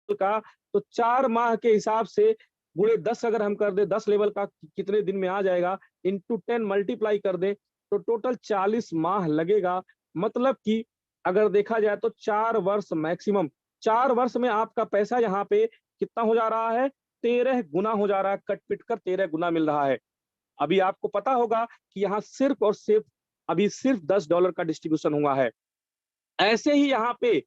का, तो 4 माह के हिसाब से गुणे 10 अगर हम कर दे, 10 लेवल का कितने दिन में आ जाएगा, इंटू 10 मल्टीप्लाई कर दे, तो टोटल 40 माह लगेगा। मतलब कि अगर देखा जाए तो 4 वर्ष मैक्सिमम, 4 वर्ष में आपका पैसा यहाँ पे कितना हो जा रहा है? 13 गुना हो जा रहा है। कट पिट कर 13 गुना मिल रहा है। अभी आपको पता होगा कि यहाँ सिर्फ और सिर्फ अभी सिर्फ $10 का डिस्ट्रीब्यूशन हुआ है। ऐसे ही यहाँ पे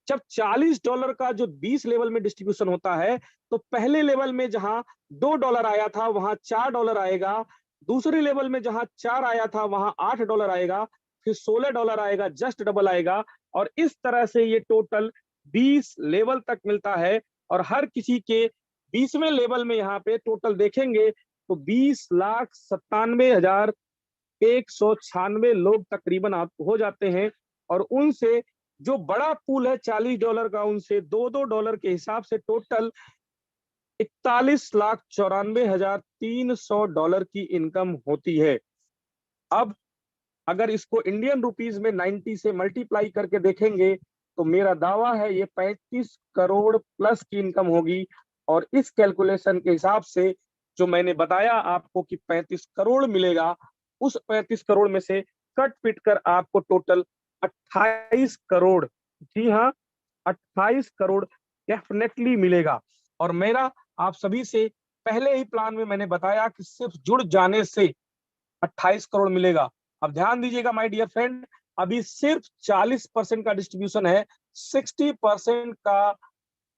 जब $40 का जो 20 लेवल में डिस्ट्रीब्यूशन होता है, तो पहले लेवल में जहां $2 आया था वहां $4 आएगा। दूसरे लेवल में जहां 4 आया था वहां $8 आएगा। फिर $16 आएगा, जस्ट डबल आएगा। और इस तरह से ये टोटल 20 लेवल तक मिलता है। और हर किसी के 20वें लेवल में यहाँ पे टोटल देखेंगे तो 20,97,196 लोग तकरीबन आप हो जाते हैं। और उनसे जो बड़ा पूल है $40 का, उनसे $2-2 के हिसाब से टोटल $41,94,300 की इनकम होती है। अब अगर इसको इंडियन रुपीज में 90 से मल्टीप्लाई करके देखेंगे तो मेरा दावा है ये 35 करोड़ प्लस की इनकम होगी। और इस कैलकुलेशन के हिसाब से जो मैंने बताया आपको कि 35 करोड़ मिलेगा, उस 35 करोड़ में से कट पिट कर आपको टोटल 28 करोड़, जी हाँ, 28 करोड़ डेफिनेटली मिलेगा। और मेरा आप सभी से पहले ही प्लान में मैंने बताया कि सिर्फ जुड़ जाने से 28 करोड़ मिलेगा। अब ध्यान दीजिएगा माय डियर फ्रेंड, अभी सिर्फ 40% का डिस्ट्रीब्यूशन है, 60% का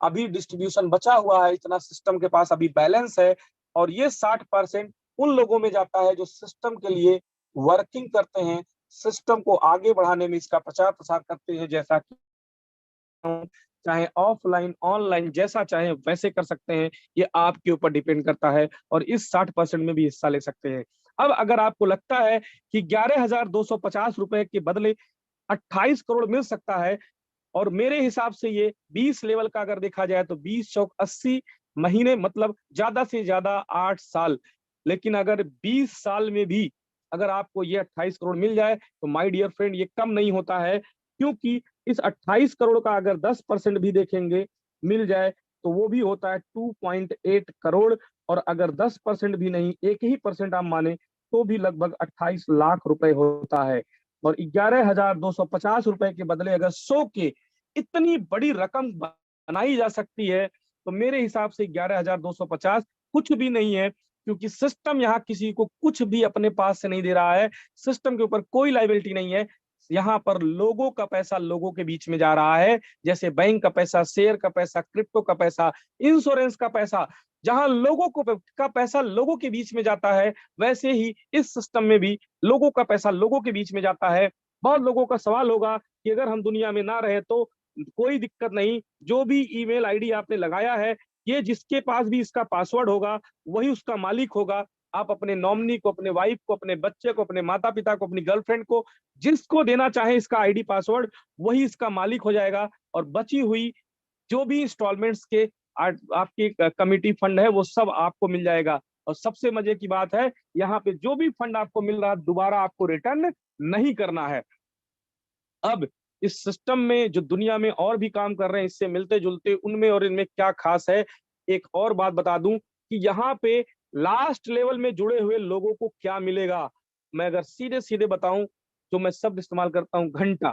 अभी डिस्ट्रीब्यूशन बचा हुआ है। इतना सिस्टम के पास अभी बैलेंस है। और ये 60% उन लोगों में जाता है जो सिस्टम के लिए वर्किंग करते हैं, सिस्टम को आगे बढ़ाने में इसका प्रचार प्रसार करते हैं। जैसा कि चाहे ऑफलाइन ऑनलाइन जैसा चाहे वैसे कर सकते हैं, ये आपके ऊपर डिपेंड करता है। और इस 60% में भी हिस्सा ले सकते हैं। अब अगर आपको लगता है कि 11,250 रुपए के बदले 28 करोड़ मिल सकता है, और मेरे हिसाब से ये 20 लेवल का अगर देखा जाए तो 20 चौक 80 महीने, मतलब ज्यादा से ज्यादा 8 साल, लेकिन अगर 20 साल में भी अगर आपको ये 28 करोड़ मिल जाए तो माय डियर फ्रेंड ये कम नहीं होता है, क्योंकि इस 28 करोड़ का अगर 10% भी देखेंगे मिल जाए तो वो भी होता है 2.8 करोड़। और अगर 10% भी नहीं, 1 ही % आप माने तो भी लगभग 28 लाख रुपए होता है। और 11,250 रुपए के बदले अगर 100 के इतनी बड़ी रकम बनाई जा सकती है तो मेरे हिसाब से 11,250 कुछ भी नहीं है, क्योंकि सिस्टम यहाँ किसी को कुछ भी अपने पास से नहीं दे रहा है। सिस्टम के ऊपर कोई लाइबिलिटी नहीं है। यहाँ पर लोगों का पैसा लोगों के बीच में जा रहा है, जैसे बैंक का पैसा, शेयर का पैसा, क्रिप्टो का पैसा, इंश्योरेंस का पैसा, जहां लोगों को का पैसा लोगों के बीच में जाता है, वैसे ही इस सिस्टम में भी लोगों का पैसा लोगों के बीच में जाता है। बहुत लोगों का सवाल होगा कि अगर हम दुनिया में ना रहे तो कोई दिक्कत नहीं, जो भी ईमेल आईडी आपने लगाया है, ये जिसके पास भी इसका पासवर्ड होगा वही उसका मालिक होगा। आप अपने नॉमिनी को, अपने वाइफ को, अपने बच्चे को, अपने माता पिता को, अपनी गर्लफ्रेंड को, जिसको देना चाहे इसका आईडी पासवर्ड, वही इसका मालिक हो जाएगा। और बची हुई जो भी इंस्टॉलमेंट्स के आपकी कमिटी फंड है वो सब आपको मिल जाएगा। और सबसे मजे की बात है, यहाँ पे जो भी फंड आपको मिल रहा है दोबारा आपको रिटर्न नहीं करना है। अब इस सिस्टम में जो दुनिया में और भी काम कर रहे हैं इससे मिलते जुलते, उनमें और इनमें क्या खास है, एक और बात बता दूं कि यहाँ पे लास्ट लेवल में जुड़े हुए लोगों को क्या मिलेगा। मैं अगर सीधे सीधे बताऊं तो मैं शब्द इस्तेमाल करता हूं, घंटा।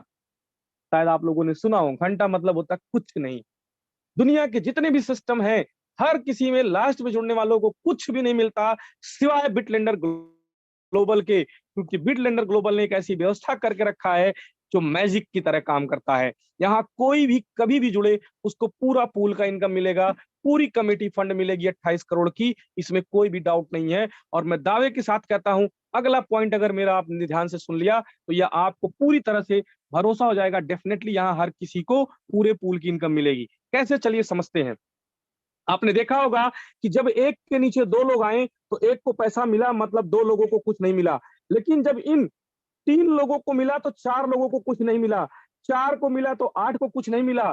शायद आप लोगों ने सुना हो, घंटा मतलब होता है कुछ नहीं। दुनिया के जितने भी सिस्टम हैं, हर किसी में लास्ट में जुड़ने वालों को कुछ भी नहीं मिलता सिवाय बिटलेंडर ग्लोबल के, क्योंकि बिटलेंडर ग्लोबल ने एक ऐसी व्यवस्था करके रखा है जो मैजिक की तरह काम करता है। यहाँ कोई भी कभी भी जुड़े उसको पूरा पूल का इनकम मिलेगा, पूरी कमेटी फंड मिलेगी 28 करोड़ की, इसमें कोई भी डाउट नहीं है। और मैं दावे के साथ कहता हूं, अगला पॉइंट अगर मेरा आपने ध्यान से सुन लिया तो यह आपको पूरी तरह से भरोसा हो जाएगा, डेफिनेटली यहाँ हर किसी को पूरे पूल की इनकम मिलेगी। कैसे, चलिए समझते हैं। आपने देखा होगा कि जब एक के नीचे दो लोग आए तो एक को पैसा मिला, मतलब दो लोगों को कुछ नहीं मिला। लेकिन जब इन 3 लोगों को मिला तो 4 लोगों को कुछ नहीं मिला, 4 को मिला तो 8 को कुछ नहीं मिला।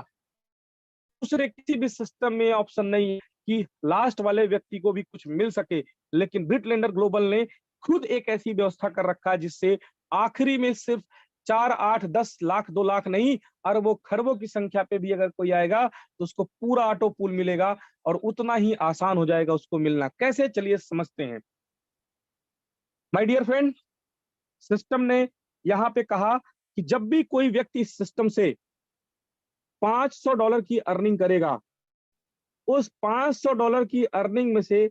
दूसरे किसी भी सिस्टम में ऑप्शन नहीं है कि लास्ट वाले व्यक्ति को भी कुछ मिल सके, लेकिन बिटलेंडर ग्लोबल ने खुद एक ऐसी व्यवस्था कर रखा है जिससे आखिरी में सिर्फ 4, 8, 10 लाख, 2 लाख नहीं, अरबों खरबों की संख्या पे भी अगर कोई आएगा तो उसको पूरा ऑटो पूल मिलेगा और उतना ही आसान हो जाएगा उसको मिलना। कैसे, चलिए समझते हैं। माय डियर फ्रेंड, सिस्टम ने यहाँ पे कहा कि जब भी कोई व्यक्ति इस सिस्टम से $500 की अर्निंग करेगा, उस $500 की अर्निंग में से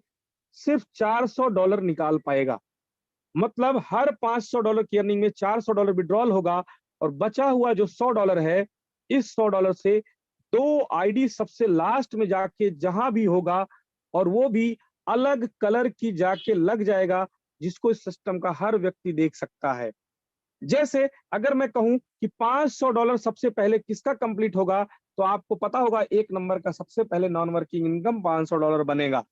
सिर्फ $400 निकाल पाएगा। मतलब हर $500 की अर्निंग में $400 विड्रॉल होगा और बचा हुआ जो $100 है, इस $100 से 2 आईडी सबसे लास्ट में जाके जहां भी होगा, और वो भी अलग कलर की जाके लग जाएगा, जिसको इस सिस्टम का हर व्यक्ति देख सकता है। जैसे अगर मैं कहूं कि $500 सबसे पहले किसका कंप्लीट होगा, तो आपको पता होगा 1 नंबर का सबसे पहले नॉन वर्किंग इनकम $500 बनेगा।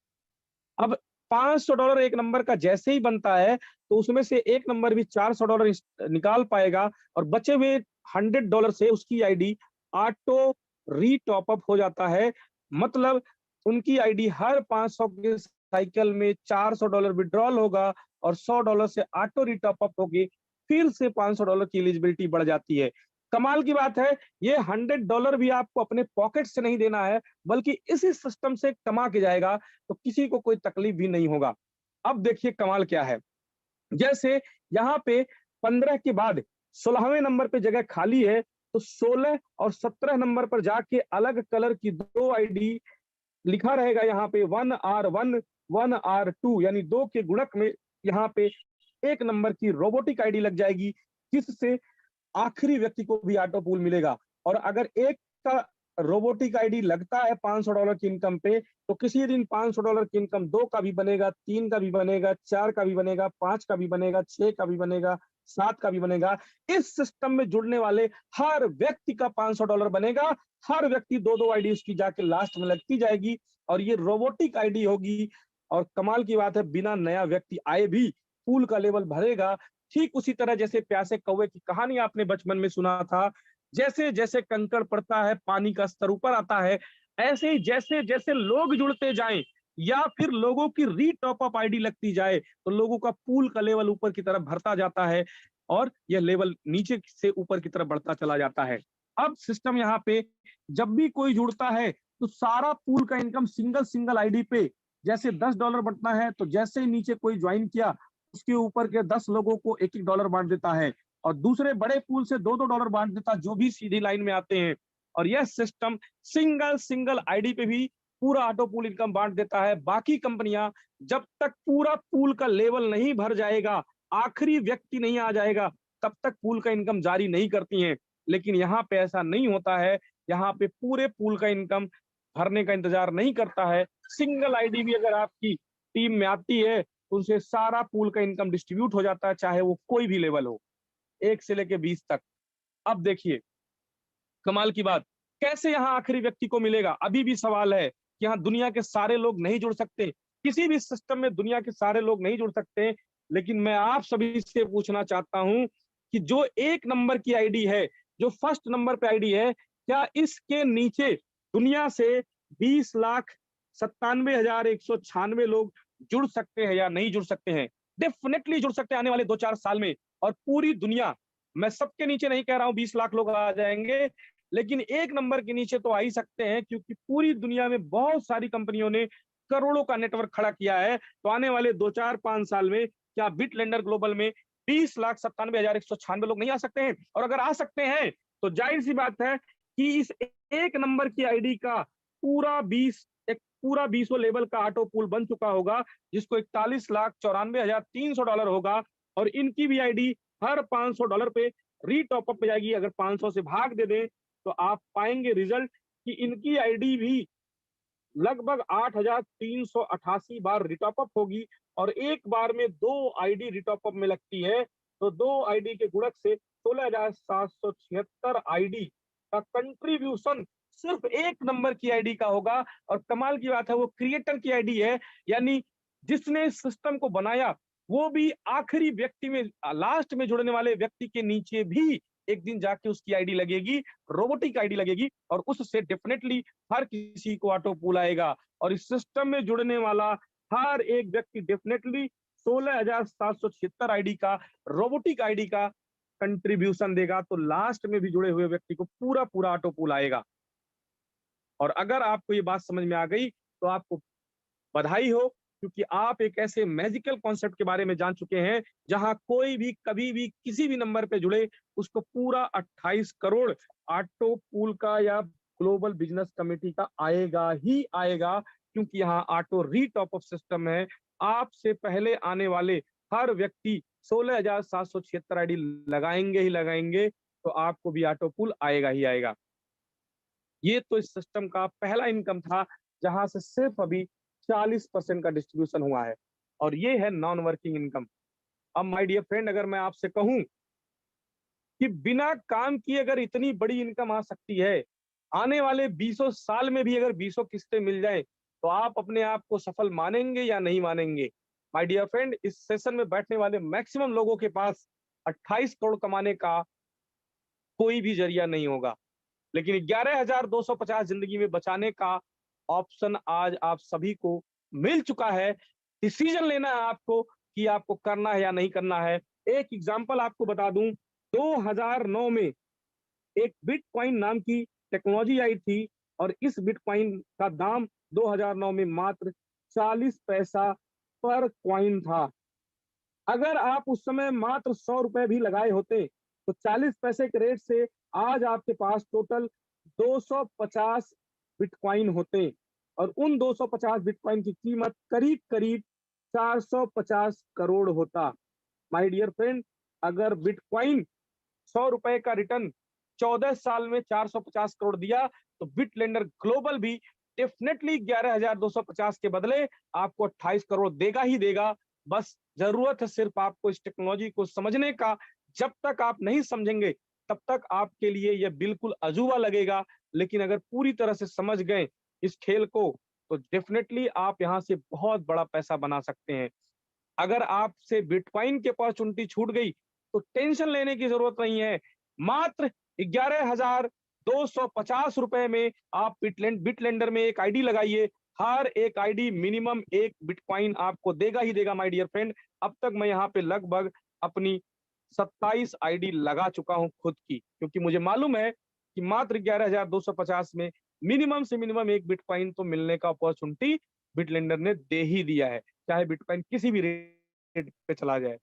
अब $500 एक नंबर का जैसे ही बनता है तो उसमें से एक नंबर भी $400 निकाल पाएगा और बचे हुए $100 से उसकी आईडी ऑटो रीटॉप अप हो जाता है। मतलब उनकी आईडी हर 500 के साइकिल में $400 विड्रॉल होगा और $100 से ऑटो रीटॉप अप होगी, फिर से $500 की एलिजिबिलिटी बढ़ जाती है। कमाल की बात है, ये $100 भी आपको अपने पॉकेट से नहीं देना है, बल्कि इसी सिस्टम से कमा के जाएगा, तो किसी को कोई तकलीफ भी नहीं होगा। अब देखिए कमाल क्या है, जैसे यहाँ पे 15 के बाद 16वें नंबर पे जगह खाली है, तो 16 और 17 नंबर पर जाके अलग कलर की 2 आईडी लिखा रहेगा यहाँ पे 1R1 1R2, यानी 2 के गुणक में यहाँ पे 1 नंबर की रोबोटिक आईडी लग जाएगी, जिससे आखिरी व्यक्ति को भी ऑटो पूल मिलेगा। और अगर एक का रोबोटिक आईडी लगता है $500 की इनकम पे, तो किसी दिन $500 की इनकम 2 का भी बनेगा, 3 का भी बनेगा, 4 का भी बनेगा, 5 का भी बनेगा, 6 का भी बनेगा, 7 का भी बनेगा। इस सिस्टम में जुड़ने वाले हर व्यक्ति का $500 बनेगा। हर व्यक्ति 2-2 आईडी उसकी जाके लास्ट में लगती जाएगी और ये रोबोटिक आईडी होगी। और कमाल की बात है, बिना नया व्यक्ति आए भी पूल का लेवल भरेगा। ठीक उसी तरह जैसे प्यासे कौवे की कहानी आपने बचपन में सुना था, जैसे जैसे कंकड़ पड़ता है पानी का स्तर ऊपर आता है, ऐसे ही जैसे जैसे लोग जुड़ते जाएं या फिर लोगों की री टॉप अप आईडी लगती जाए तो लोगों का पूल का लेवल ऊपर की तरफ बढ़ता जाता है और यह लेवल नीचे से ऊपर की तरफ बढ़ता चला जाता है। अब सिस्टम यहाँ पे जब भी कोई जुड़ता है तो सारा पूल का इनकम सिंगल सिंगल आईडी पे जैसे $10 बंटना है तो जैसे ही नीचे कोई ज्वाइन किया उसके ऊपर के 10 लोगों को एक एक डॉलर बांट देता है और दूसरे बड़े पूल से दो दो डॉलर बांट देता जो भी सीधी लाइन में आते हैं। और यह सिस्टम सिंगल सिंगल आईडी पे भी पूरा ऑटो पूल इनकम बांट देता है। बाकी कंपनियां जब तक पूरा पूल का लेवल नहीं भर जाएगा, आखिरी व्यक्ति नहीं आ जाएगा, तब तक पूल का इनकम जारी नहीं करती हैं। लेकिन यहाँ पे ऐसा नहीं होता है, यहाँ पे पूरे पूल का इनकम भरने का इंतजार नहीं करता है। सिंगल आईडी भी अगर आपकी टीम में आती है तो उनसे सारा पूल का इनकम डिस्ट्रीब्यूट हो जाता है, चाहे वो कोई भी लेवल हो, 1 से लेके 20 तक। अब देखिए कमाल की बात, कैसे यहाँ आखिरी व्यक्ति को मिलेगा? अभी भी सवाल है कि यहाँ दुनिया के सारे लोग नहीं जुड़ सकते, किसी भी सिस्टम में दुनिया के सारे लोग नहीं जुड़ सकते। लेकिन मैं आप सभी से पूछना चाहता हूं कि जो 1 नंबर की आईडी है, जो फर्स्ट नंबर पे आईडी है, क्या इसके नीचे दुनिया से 20,97,196 लोग जुड़ सकते हैं या नहीं जुड़ सकते हैं? डेफिनेटली जुड़ सकते हैं आने वाले 2-4 साल में। और पूरी दुनिया, मैं सबके नीचे नहीं कह रहा हूं 20 लाख लोग आ जाएंगे, लेकिन 1 नंबर के नीचे तो आ ही सकते हैं, क्योंकि पूरी दुनिया में बहुत सारी कंपनियों ने करोड़ों का नेटवर्क खड़ा किया है। तो आने वाले 2-4-5 साल में क्या बिटलेंडर ग्लोबल में 20,97,196 लोग नहीं आ सकते हैं? और अगर आ सकते हैं तो जाहिर सी बात है कि इस 1 नंबर की आईडी का पूरा 20 लेवल का ऑटो पूल बन चुका होगा, जिसको $41,94,300 होगा। और इनकी भी आईडी हर $500 पे री टॉप अप पे जाएगी। अगर 500 से भाग दे दें तो आप पाएंगे रिजल्ट कि इनकी आईडी भी लगभग 8,388 बार रिटॉप अप होगी। और एक बार में 2 आईडी रिटॉप अप में लगती है, तो 2 आईडी के गुणक से 16,776 आईडी का कंट्रीब्यूशन सिर्फ 1 नंबर की आईडी का होगा। और कमाल की बात है वो क्रिएटर की आईडी है, यानी जिसने इस सिस्टम को बनाया वो भी आखिरी व्यक्ति में, लास्ट में जुड़ने वाले व्यक्ति के नीचे भी एक दिन जाके उसकी आईडी लगेगी, रोबोटिक आईडी लगेगी, और उससे डेफिनेटली हर किसी को ऑटो पूल आएगा। और इस सिस्टम में जुड़ने वाला हर एक व्यक्ति डेफिनेटली 16,776 आईडी का, रोबोटिक आईडी का कंट्रीब्यूशन देगा। तो लास्ट में भी जुड़े हुए व्यक्ति को पूरा पूरा ऑटो पूल आएगा। और अगर आपको ये बात समझ में आ गई तो आपको बधाई हो, क्योंकि आप एक ऐसे मैजिकल कॉन्सेप्ट के बारे में जान चुके हैं जहां कोई भी कभी भी किसी भी नंबर पे जुड़े उसको पूरा 28 करोड़ ऑटो पूल का या ग्लोबल बिजनेस कमेटी का आएगा ही आएगा, क्योंकि यहाँ ऑटो री टॉप अप सिस्टम है। आपसे पहले आने वाले हर व्यक्ति 16,776 आईडी लगाएंगे ही लगाएंगे, तो आपको भी ऑटो पूल आएगा ही आएगा। ये तो इस सिस्टम का पहला इनकम था, जहां से सिर्फ अभी 40% का डिस्ट्रीब्यूशन हुआ है, और ये है नॉन वर्किंग इनकम। अब माय डियर फ्रेंड, अगर मैं आपसे कहूं कि बिना काम किए अगर इतनी बड़ी इनकम आ सकती है, आने वाले 20 साल में भी अगर 20 किस्तें मिल जाए, तो आप अपने आप को सफल मानेंगे या नहीं मानेंगे? माय डियर फ्रेंड, इस सेशन में बैठने वाले मैक्सिमम लोगों के पास 28 करोड़ कमाने का कोई भी जरिया नहीं होगा, लेकिन 11,250 जिंदगी में बचाने का ऑप्शन आज आप सभी को मिल चुका है। डिसीजन लेना है आपको कि आपको करना है या नहीं करना है। एक एग्जांपल आपको बता दूं, 2009 में एक बिटकॉइन नाम की टेक्नोलॉजी आई थी, और इस बिटकॉइन का दाम 2009 में मात्र 40 पैसा पर कॉइन था। अगर आप उस समय मात्र 100 रुपए भी लगाए होते तो 40 पैसे के रेट से आज आपके पास टोटल 250 बिटकॉइन होते, और उन 250 बिटकॉइन की कीमत करीब करीब 450 करोड़ होता। माय डियर फ्रेंड, अगर बिटकॉइन 100 रुपए का रिटर्न 14 साल में 450 करोड़ दिया, तो बिटलेंडर ग्लोबल भी डेफिनेटली 11,250 के बदले आपको 28 करोड़ देगा ही देगा। बस जरूरत है सिर्फ आपको इस टेक्नोलॉजी को समझने का। जब तक आप नहीं समझेंगे तब तक आपके लिए यह बिल्कुल अजूबा लगेगा, लेकिन अगर पूरी तरह से समझ गए इस खेल को, तो डेफिनेटली आप यहां से बहुत बड़ा पैसा बना सकते हैं। अगर आपसे बिटकॉइन की अपॉर्चुनिटी छूट गई तो टेंशन लेने की जरूरत नहीं है। मात्र 11,250 रुपए में आप बिटलेंडर में एक आईडी लगाइए, हर एक आईडी मिनिमम 1 बिटकॉइन आपको देगा ही देगा माय डियर फ्रेंड। अब तक मैं यहाँ पे लगभग अपनी 27 आईडी लगा चुका हूँ खुद की, क्योंकि मुझे मालूम है कि मात्र 11,250 में मिनिमम से मिनिमम 1 बिटकॉइन तो मिलने का अपॉर्चुनिटी बिटलेंडर ने दे ही दिया है, चाहे बिटकॉइन किसी भी रेट पे चला जाए।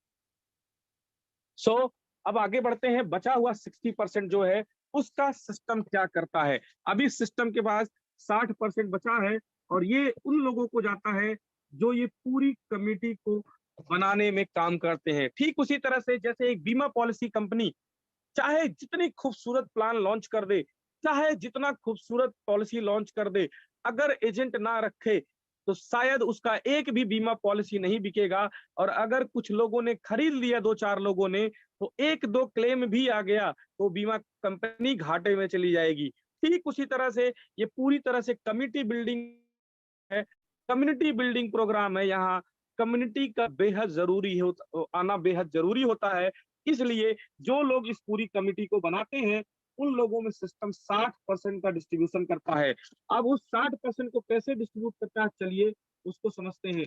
सो अब आगे बढ़ते हैं। बचा हुआ 60% जो है उसका सिस्टम क्या करता है। अभी सिस्टम के पास 60% बचा है और ये उन लोगों को जाता है जो ये पूरी कमेटी को बनाने में काम करते हैं। ठीक उसी तरह से जैसे एक बीमा पॉलिसी कंपनी चाहे जितनी खूबसूरत प्लान लॉन्च कर दे, चाहे जितना खूबसूरत पॉलिसी लॉन्च कर दे, अगर एजेंट ना रखे तो शायद उसका एक भी बीमा पॉलिसी नहीं बिकेगा। और अगर कुछ लोगों ने खरीद लिया, 2-4 लोगों ने, तो 1-2 क्लेम भी आ गया तो बीमा कंपनी घाटे में चली जाएगी। ठीक उसी तरह से ये पूरी तरह से कमिटी बिल्डिंग है, कम्युनिटी बिल्डिंग प्रोग्राम है। यहाँ कम्युनिटी का बेहद जरूरी आना बेहद जरूरी होता है। इसलिए जो लोग इस पूरी कमिटी को बनाते हैं उन लोगों में सिस्टम 60% का डिस्ट्रीब्यूशन करता है। अब उस 60% को कैसे डिस्ट्रीब्यूट करता है, चलिए उसको समझते हैं।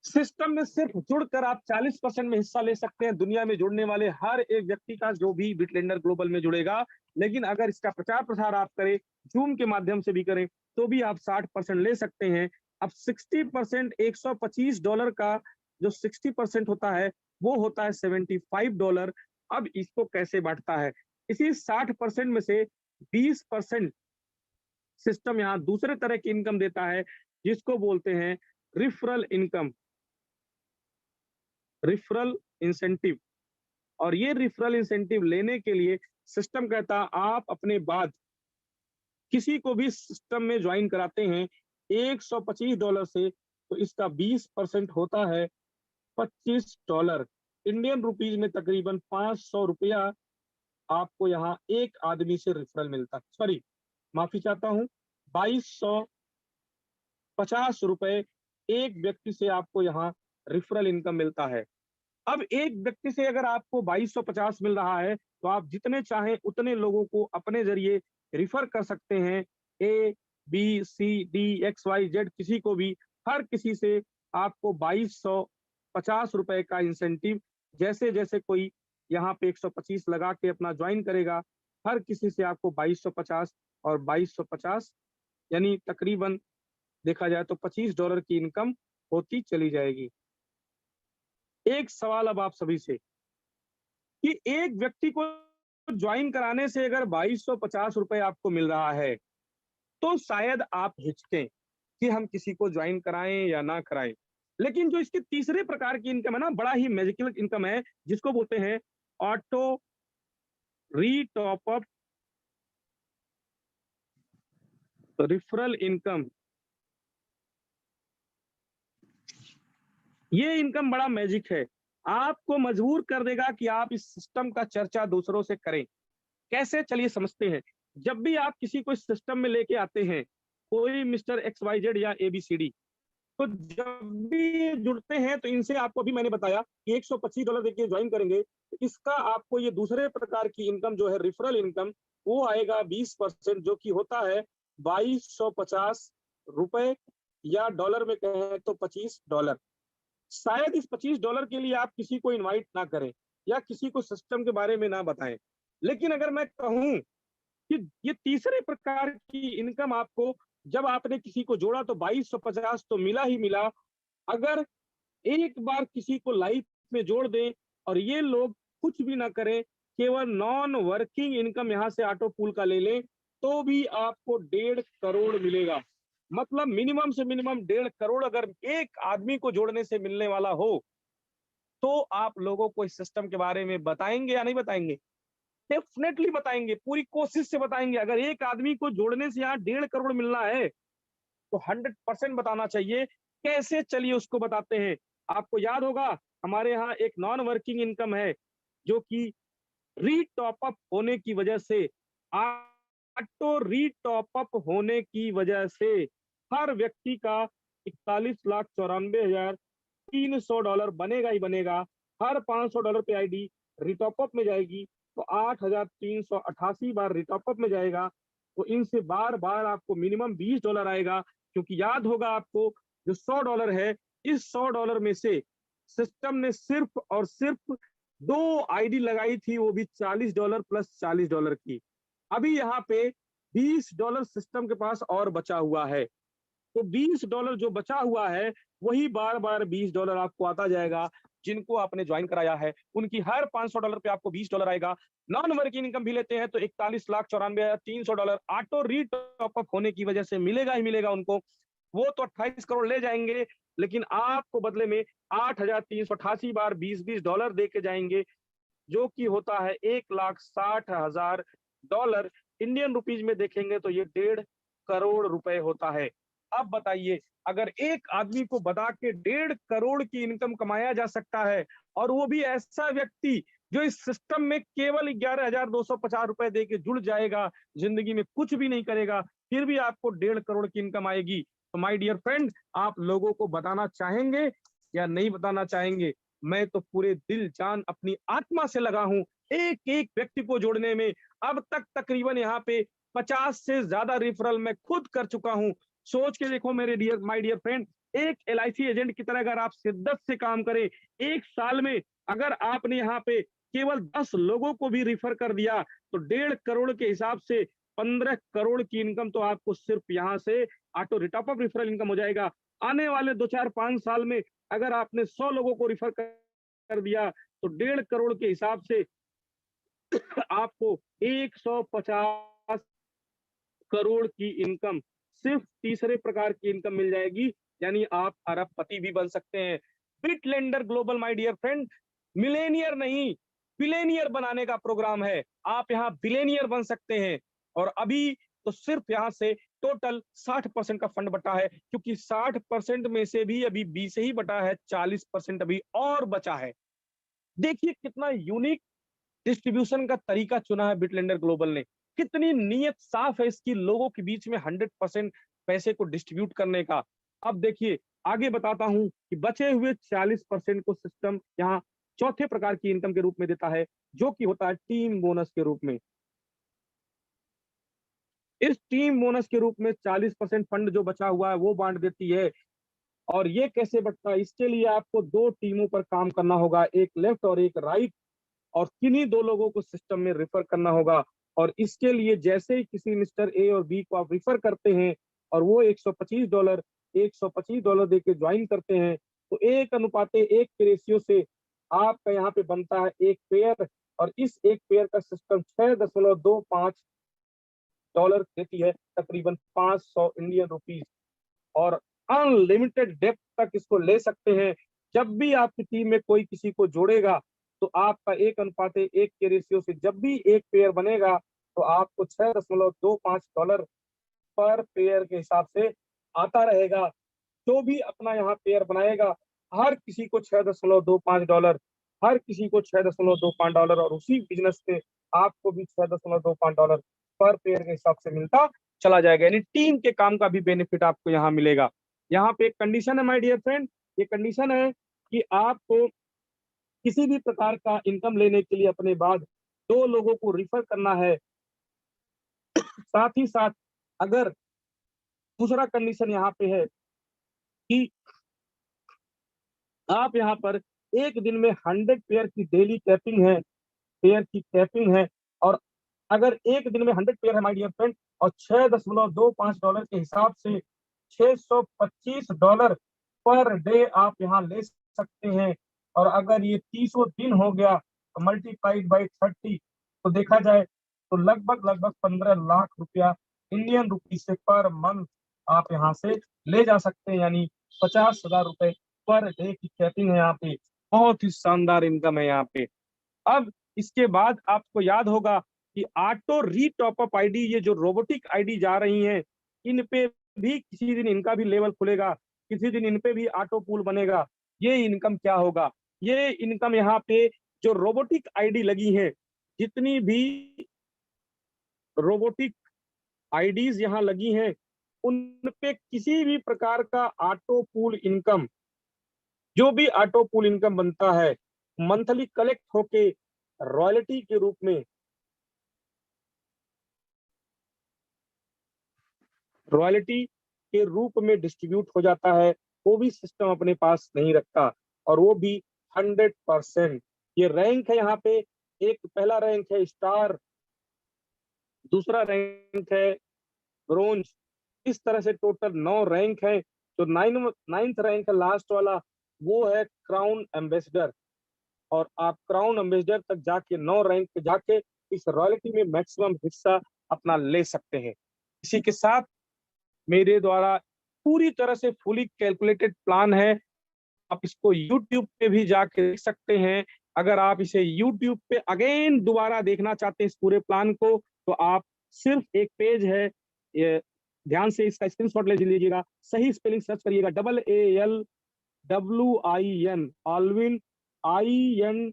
सिस्टम में सिर्फ जुड़कर आप 40% में हिस्सा ले सकते हैं, दुनिया में जुड़ने वाले हर एक व्यक्ति का जो भी बिटलेंडर ग्लोबल में जुड़ेगा। लेकिन अगर इसका प्रचार प्रसार आप करें, जूम के माध्यम से भी करें, तो भी आप 60% ले सकते हैं। अब 60% $125 का जो 60% होता है वो होता है $75। अब इसको कैसे बांटता है, इसी 60% में से 20% सिस्टम यहाँ दूसरे तरह की इनकम देता है जिसको बोलते हैं रिफरल इनकम, रिफरल इंसेंटिव। और ये रिफरल इंसेंटिव लेने के लिए सिस्टम कहता है आप अपने बाद किसी को भी सिस्टम में ज्वाइन कराते हैं $125 से, तो इसका 20% होता है $25। इंडियन रुपीज में तकरीबन 500 रुपया आपको यहाँ एक आदमी से रिफरल मिलता है। सॉरी, माफी चाहता हूँ, 2250 रुपए एक व्यक्ति से आपको यहाँ रिफरल इनकम मिलता है। अब एक व्यक्ति से अगर आपको 2250 मिल रहा है तो आप जितने चाहें उतने लोगों को अपने जरिए रिफर कर सकते हैं। ABCDXYZ किसी को भी, हर किसी से आपको 2250 रुपए का इंसेंटिव, जैसे जैसे कोई यहाँ पे 125 लगा के अपना ज्वाइन करेगा, हर किसी से आपको 2250 और 2250 यानी तकरीबन देखा जाए तो $25 की इनकम होती चली जाएगी। एक सवाल अब आप सभी से कि एक व्यक्ति को ज्वाइन कराने से अगर 2250 रुपए आपको मिल रहा है तो शायद आप हिचकें कि हम किसी को ज्वाइन कराएं या ना कराएं। लेकिन जो इसके तीसरे प्रकार की इनकम है ना, बड़ा ही मैजिकल इनकम है जिसको बोलते हैं ऑटो रीटॉप अप रिफरल इनकम। ये इनकम बड़ा मैजिक है, आपको मजबूर कर देगा कि आप इस सिस्टम का चर्चा दूसरों से करें। कैसे, चलिए समझते हैं। जब भी आप किसी को इस सिस्टम में लेके आते हैं, कोई मिस्टर XYZ या ABCD, तो जब भी ये जुड़ते हैं तो इनसे आपको, अभी मैंने बताया कि $125 देके ज्वाइन करेंगे तो इसका आपको ये दूसरे प्रकार की इनकम जो है रिफरल इनकम, वो आएगा 20%, जो कि होता है $2250 या डॉलर में कहें तो $25। शायद इस $25 के लिए आप किसी को इनवाइट ना करें या किसी को सिस्टम के बारे में ना बताएं। लेकिन अगर मैं कहूं कि ये तीसरे प्रकार की इनकम आपको, जब आपने किसी को जोड़ा तो 2250 तो मिला ही मिला। अगर एक बार किसी को लाइफ में जोड़ दें और ये लोग कुछ भी ना करें, केवल नॉन वर्किंग इनकम यहाँ से ऑटो पूल का ले लें, तो भी आपको 1.5 करोड़ मिलेगा। मतलब मिनिमम से मिनिमम 1.5 करोड़ अगर एक आदमी को जोड़ने से मिलने वाला हो, तो आप लोगों को इस सिस्टम के बारे में बताएंगे या नहीं बताएंगे? डेफिनेटली बताएंगे, पूरी कोशिश से बताएंगे। अगर एक आदमी को जोड़ने से यहाँ 1.5 करोड़ मिलना है तो 100% बताना चाहिए। कैसे, चलिए उसको बताते हैं। आपको याद होगा हमारे यहाँ एक नॉन वर्किंग इनकम है जो कि रीटॉप अप होने की वजह से, ऑटो रीटॉप अप होने की वजह से हर व्यक्ति का $41,94,300 बनेगा ही बनेगा। हर $500 पे आईडी रिटॉप अप में जाएगी तो 8,388 बार रिटॉप अप में जाएगा। तो इनसे बार बार आपको मिनिमम $20 आएगा, क्योंकि याद होगा आपको जो $100 है, इस $100 में से सिस्टम ने सिर्फ और सिर्फ 2 आईडी लगाई थी, वो भी $40 प्लस $40 की। अभी यहाँ पे $20 सिस्टम के पास और बचा हुआ है, तो $20 जो बचा हुआ है वही बार बार $20 आपको आता जाएगा। जिनको आपने ज्वाइन कराया है उनकी हर $500 पे आपको $20 आएगा। नॉन वर्किंग इनकम भी लेते हैं तो 41,94,300 ऑटो रीटॉप अप होने की वजह से मिलेगा ही मिलेगा उनको। वो तो 28 करोड़ ले जाएंगे, लेकिन आपको बदले में 8,388 बार $20 दे के जाएंगे, जो कि होता है $1,60,000। इंडियन रुपीज में देखेंगे तो ये 1.5 करोड़ रुपए होता है। अब बताइए, अगर एक आदमी को बता के 1.5 करोड़ की इनकम कमाया जा सकता है, और वो भी ऐसा व्यक्ति जो इस सिस्टम में केवल 11,250 रुपए दे के जुड़ जाएगा, जिंदगी में कुछ भी नहीं करेगा, फिर भी आपको 1.5 करोड़ की इनकम आएगी। तो माय डियर फ्रेंड, आप लोगों को बताना चाहेंगे या नहीं बताना चाहेंगे? मैं तो पूरे दिल जान अपनी आत्मा से लगा हूं एक एक व्यक्ति को जोड़ने में। अब तक तकरीबन यहाँ पे 50 से ज्यादा रेफरल मैं खुद कर चुका हूं। सोच के देखो मेरे डियर माय डियर फ्रेंड, एक LIC एजेंट की तरह अगर आप शिद्दत से काम करें, एक साल में अगर आपने यहाँ पे केवल 10 लोगों को भी रिफर कर दिया, तो 1.5 करोड़ के हिसाब से 15 करोड़ की इनकम तो आपको सिर्फ यहाँ से ऑटो रिटॉप अप रेफरल इनकम हो जाएगा। आने वाले 2 4 5 साल में अगर आपने 100 लोगों को रिफर कर दिया, तो 1.5 करोड़ के हिसाब से आपको 150 करोड़ की इनकम, सिर्फ तीसरे प्रकार की इनकम मिल जाएगी, यानी आप अरबपति भी बन सकते हैं। Bitlender global my dear friend millionaire नहीं बिलेनियर बनाने का प्रोग्राम है। आप यहाँ बिलेनियर बन सकते हैं। और अभी तो सिर्फ यहाँ से टोटल 60% का फंड बटा है, क्योंकि 60% में से भी अभी 20 ही बटा है, 40% अभी और बचा है। देखिए कितना यूनिक डिस्ट्रीब्यूशन का तरीका चुना है बिटलेंडर ग्लोबल ने। कितनी नीयत साफ है इसकी, लोगों के बीच में 100% पैसे को डिस्ट्रीब्यूट करने का। अब देखिए आगे बताता हूं कि बचे हुए 40% को सिस्टम यहाँ चौथे प्रकार की इनकम के रूप में देता है, जो कि होता है टीम बोनस के रूप में। इस टीम बोनस के रूप में 40% फंड जो बचा हुआ है वो बांट देती है। और ये कैसे बचता है, इसके लिए आपको 2 टीमों पर काम करना होगा, एक लेफ्ट और एक राइट, और किन्हीं 2 लोगों को सिस्टम में रेफर करना होगा। और इसके लिए जैसे ही किसी मिस्टर ए और बी को आप रेफर करते हैं और वो $125 दे के ज्वाइन करते हैं, तो 1:1 के रेशियो से आपका यहाँ पे बनता है एक पेयर। और इस एक पेयर का सिस्टम $6.25 देती है, तकरीबन 500 इंडियन रुपीज। और अनलिमिटेड डेप्थ तक इसको ले सकते हैं। जब भी आपकी टीम में कोई किसी को जोड़ेगा, तो आपका 1:1 के रेशियो से जब भी एक पेयर बनेगा, तो आपको $6.25 पर पेयर के हिसाब से आता रहेगा। जो भी अपना यहाँ पेयर बनाएगा, हर किसी को $6.25, हर किसी को $6.25, और उसी बिजनेस से आपको भी $6.25 पर पेयर के हिसाब से मिलता चला जाएगा। यानी टीम के काम का भी बेनिफिट आपको यहाँ मिलेगा। यहाँ पे एक कंडीशन है माय डियर फ्रेंड, ये कंडीशन है कि आपको किसी भी प्रकार का इनकम लेने के लिए अपने बाद 2 लोगों को रिफर करना है। साथ ही साथ अगर दूसरा कंडीशन यहाँ पे है कि आप यहाँ पर एक दिन में 100 पेयर की डेली कैपिंग है, पेयर की कैपिंग है। और अगर एक दिन में 100 पेयर है माय डियर फ्रेंड, और $6.25 के हिसाब से $625 पर डे आप यहाँ ले सकते हैं। और अगर ये 30 दिन हो गया तो मल्टीप्लाइड बाई 30, तो देखा जाए तो लगभग लगभग 15 लाख रुपया इंडियन रुपीज से पर मंथ आप यहाँ से ले जा सकते हैं। यानी 50,000 रुपए पर डे की कैपिंग है यहाँ पे। बहुत ही शानदार इनकम है यहाँ पे। अब इसके बाद आपको याद होगा कि ऑटो रीटॉप अप आईडी, ये जो रोबोटिक आईडी जा रही हैं, इन पे भी किसी दिन इनका भी लेवल खुलेगा, किसी दिन इन पे भी ऑटो पूल बनेगा। ये इनकम क्या होगा, ये इनकम यहाँ पे जो रोबोटिक आईडी लगी है, जितनी भी रोबोटिक आईडीज यहाँ लगी हैं, उन पे किसी भी प्रकार का ऑटो पूल इनकम, जो भी ऑटो पूल इनकम बनता है, मंथली कलेक्ट होके रॉयल्टी के रूप में रॉयल्टी के रूप में डिस्ट्रीब्यूट हो जाता है, वो भी सिस्टम अपने पास नहीं रखता, और वो भी 100%। ये रैंक है, यहाँ पे एक पहला रैंक है स्टार, दूसरा रैंक है ब्रोंज, इस तरह से टोटल 9 रैंक है। जो नाइन्थ रैंक है लास्ट वाला, वो है क्राउन एम्बेसडर, और आप क्राउन एम्बेसडर तक जाके 9 रैंक पे जाके इस रॉयल्टी में मैक्सिमम हिस्सा अपना ले सकते हैं। इसी के साथ मेरे द्वारा पूरी तरह से फुली कैलकुलेटेड प्लान है, आप इसको YouTube पे भी जाके देख सकते हैं। अगर आप इसे YouTube पे अगेन दोबारा देखना चाहते हैं इस पूरे प्लान को, तो आप सिर्फ एक पेज है, ये ध्यान से इसका स्क्रीनशॉट ले लीजिएगा, सही स्पेलिंग सर्च करिएगा, ALWIN, Alwin, INDIA,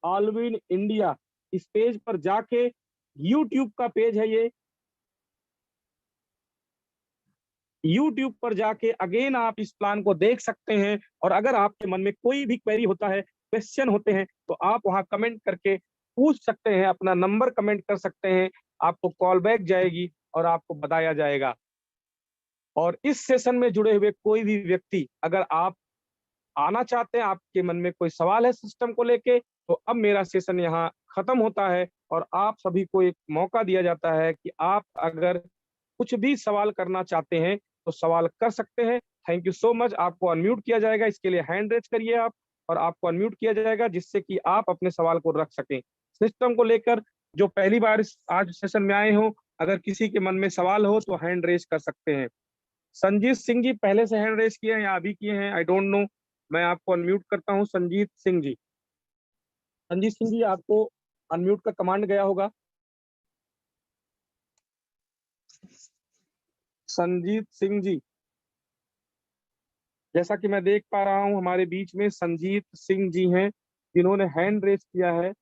Alwin India. इस पेज पर जाके, YouTube का पेज है ये, YouTube पर जाके अगेन आप इस प्लान को देख सकते हैं। और अगर आपके मन में कोई भी क्वेरी होता है, क्वेश्चन होते हैं, तो आप वहां कमेंट करके पूछ सकते हैं, अपना नंबर कमेंट कर सकते हैं, आपको कॉल बैक जाएगी और आपको बताया जाएगा। और इस सेशन में जुड़े हुए कोई भी व्यक्ति, अगर आप आना चाहते हैं, आपके मन में कोई सवाल है सिस्टम को लेके, तो अब मेरा सेशन यहाँ खत्म होता है और आप सभी को एक मौका दिया जाता है कि आप अगर कुछ भी सवाल करना चाहते हैं तो सवाल कर सकते हैं। Thank you so much. आपको अनम्यूट किया जाएगा, इसके लिए हैंड रेज करिए आप, और आपको अनम्यूट किया जाएगा जिससे कि आप अपने सवाल को रख सकें सिस्टम को लेकर। जो पहली बार आज सेशन में आए हो, अगर किसी के मन में सवाल हो तो हैंड रेज कर सकते हैं। संजीत सिंह जी पहले से हैंड रेज किए हैं या अभी किए हैं, आई डोंट नो। मैं आपको अनम्यूट करता हूं, संजीत सिंह जी। संजीत सिंह जी, आपको अनम्यूट का कमांड गया होगा। संजीत सिंह जी, जैसा कि मैं देख पा रहा हूं हमारे बीच में संजीत सिंह जी हैं जिन्होंने हैंड रेज किया है।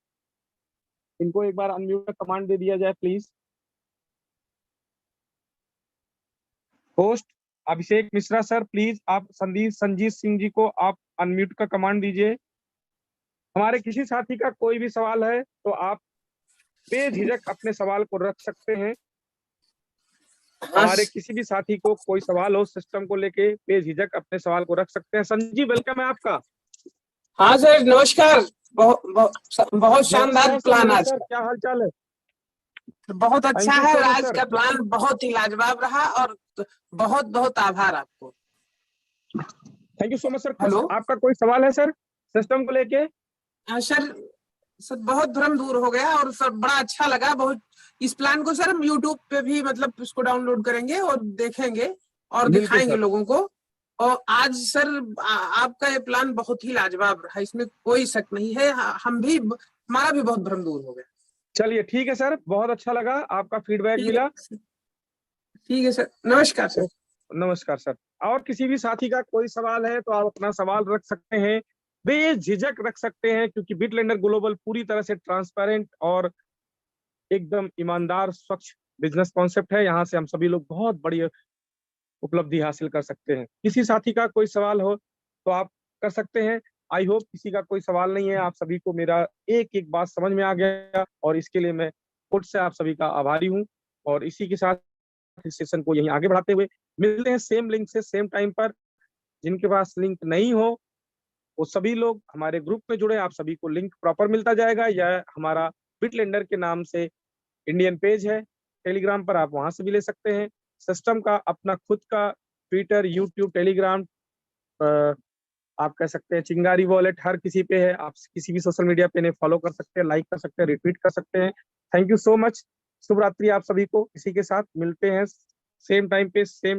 इनको एक बार अनम्यूट का कमांड दे दिया जाए please. Host Abhishek Mishra sir, please आप संजीत सिंह जी को आप अनम्यूट का कमांड दीजिए। हमारे किसी साथी का कोई भी सवाल है तो आप बेझिझक अपने सवाल को रख सकते हैं। हमारे किसी भी साथी को कोई सवाल हो सिस्टम को लेके, बेझिझक अपने सवाल को रख सकते हैं। संजीव, वेलकम है आपका।
हाँ सर, नमस्कार। बहुत शानदार प्लान आज।
क्या हाल चाल है?
बहुत अच्छा है, आज का प्लान बहुत ही लाजवाब रहा, और बहुत बहुत आभार आपको।
Thank you so much sir.
Hello,
आपका कोई सवाल है सर सिस्टम को लेके?
सर बहुत भ्रम दूर हो गया और सर बड़ा अच्छा लगा बहुत। इस प्लान को सर हम यूट्यूब पे भी मतलब इसको डाउनलोड करेंगे और देखेंगे और दिखाएंगे लोगों को। और आज सर आपका ये प्लान बहुत ही लाजवाब रहा, इसमें कोई शक नहीं है। हम भी, हमारा भी बहुत भ्रम दूर हो गया।
चलिए ठीक है सर, बहुत अच्छा लगा, आपका फीडबैक मिला।
ठीक है सर, नमस्कार सर।
नमस्कार सर। और किसी भी साथी का कोई सवाल है तो आप अपना सवाल रख सकते हैं, बेझिझक रख सकते हैं, क्योंकि बिटलैंडर ग्लोबल पूरी तरह से ट्रांसपेरेंट और एकदम ईमानदार स्वच्छ बिजनेस कॉन्सेप्ट है। यहाँ से हम सभी लोग बहुत बड़ी उपलब्धि हासिल कर सकते हैं। किसी साथी का कोई सवाल हो तो आप कर सकते हैं। आई होप किसी का कोई सवाल नहीं है। आप सभी को मेरा एक एक बात समझ में आ गया और इसके लिए मैं खुद से आप सभी का आभारी हूँ। और इसी के साथ इस सेशन को यहीं आगे बढ़ाते हुए मिलते हैं सेम लिंक से सेम टाइम पर। जिनके पास लिंक नहीं हो वो सभी लोग हमारे ग्रुप में जुड़े, आप सभी को लिंक प्रॉपर मिलता जाएगा। यह हमारा बिटलैंडर के नाम से इंडियन पेज है टेलीग्राम पर, आप वहां से भी ले सकते हैं। सिस्टम का अपना खुद का ट्विटर, यूट्यूब, टेलीग्राम, आप कह सकते हैं चिंगारी वॉलेट, हर किसी पे है। आप किसी भी सोशल मीडिया पे इन्हें फॉलो कर सकते हैं, लाइक कर सकते हैं, रिट्वीट कर सकते हैं। Thank you so much. शुभ रात्रि आप सभी को। इसी के साथ मिलते हैं सेम टाइम पे सेम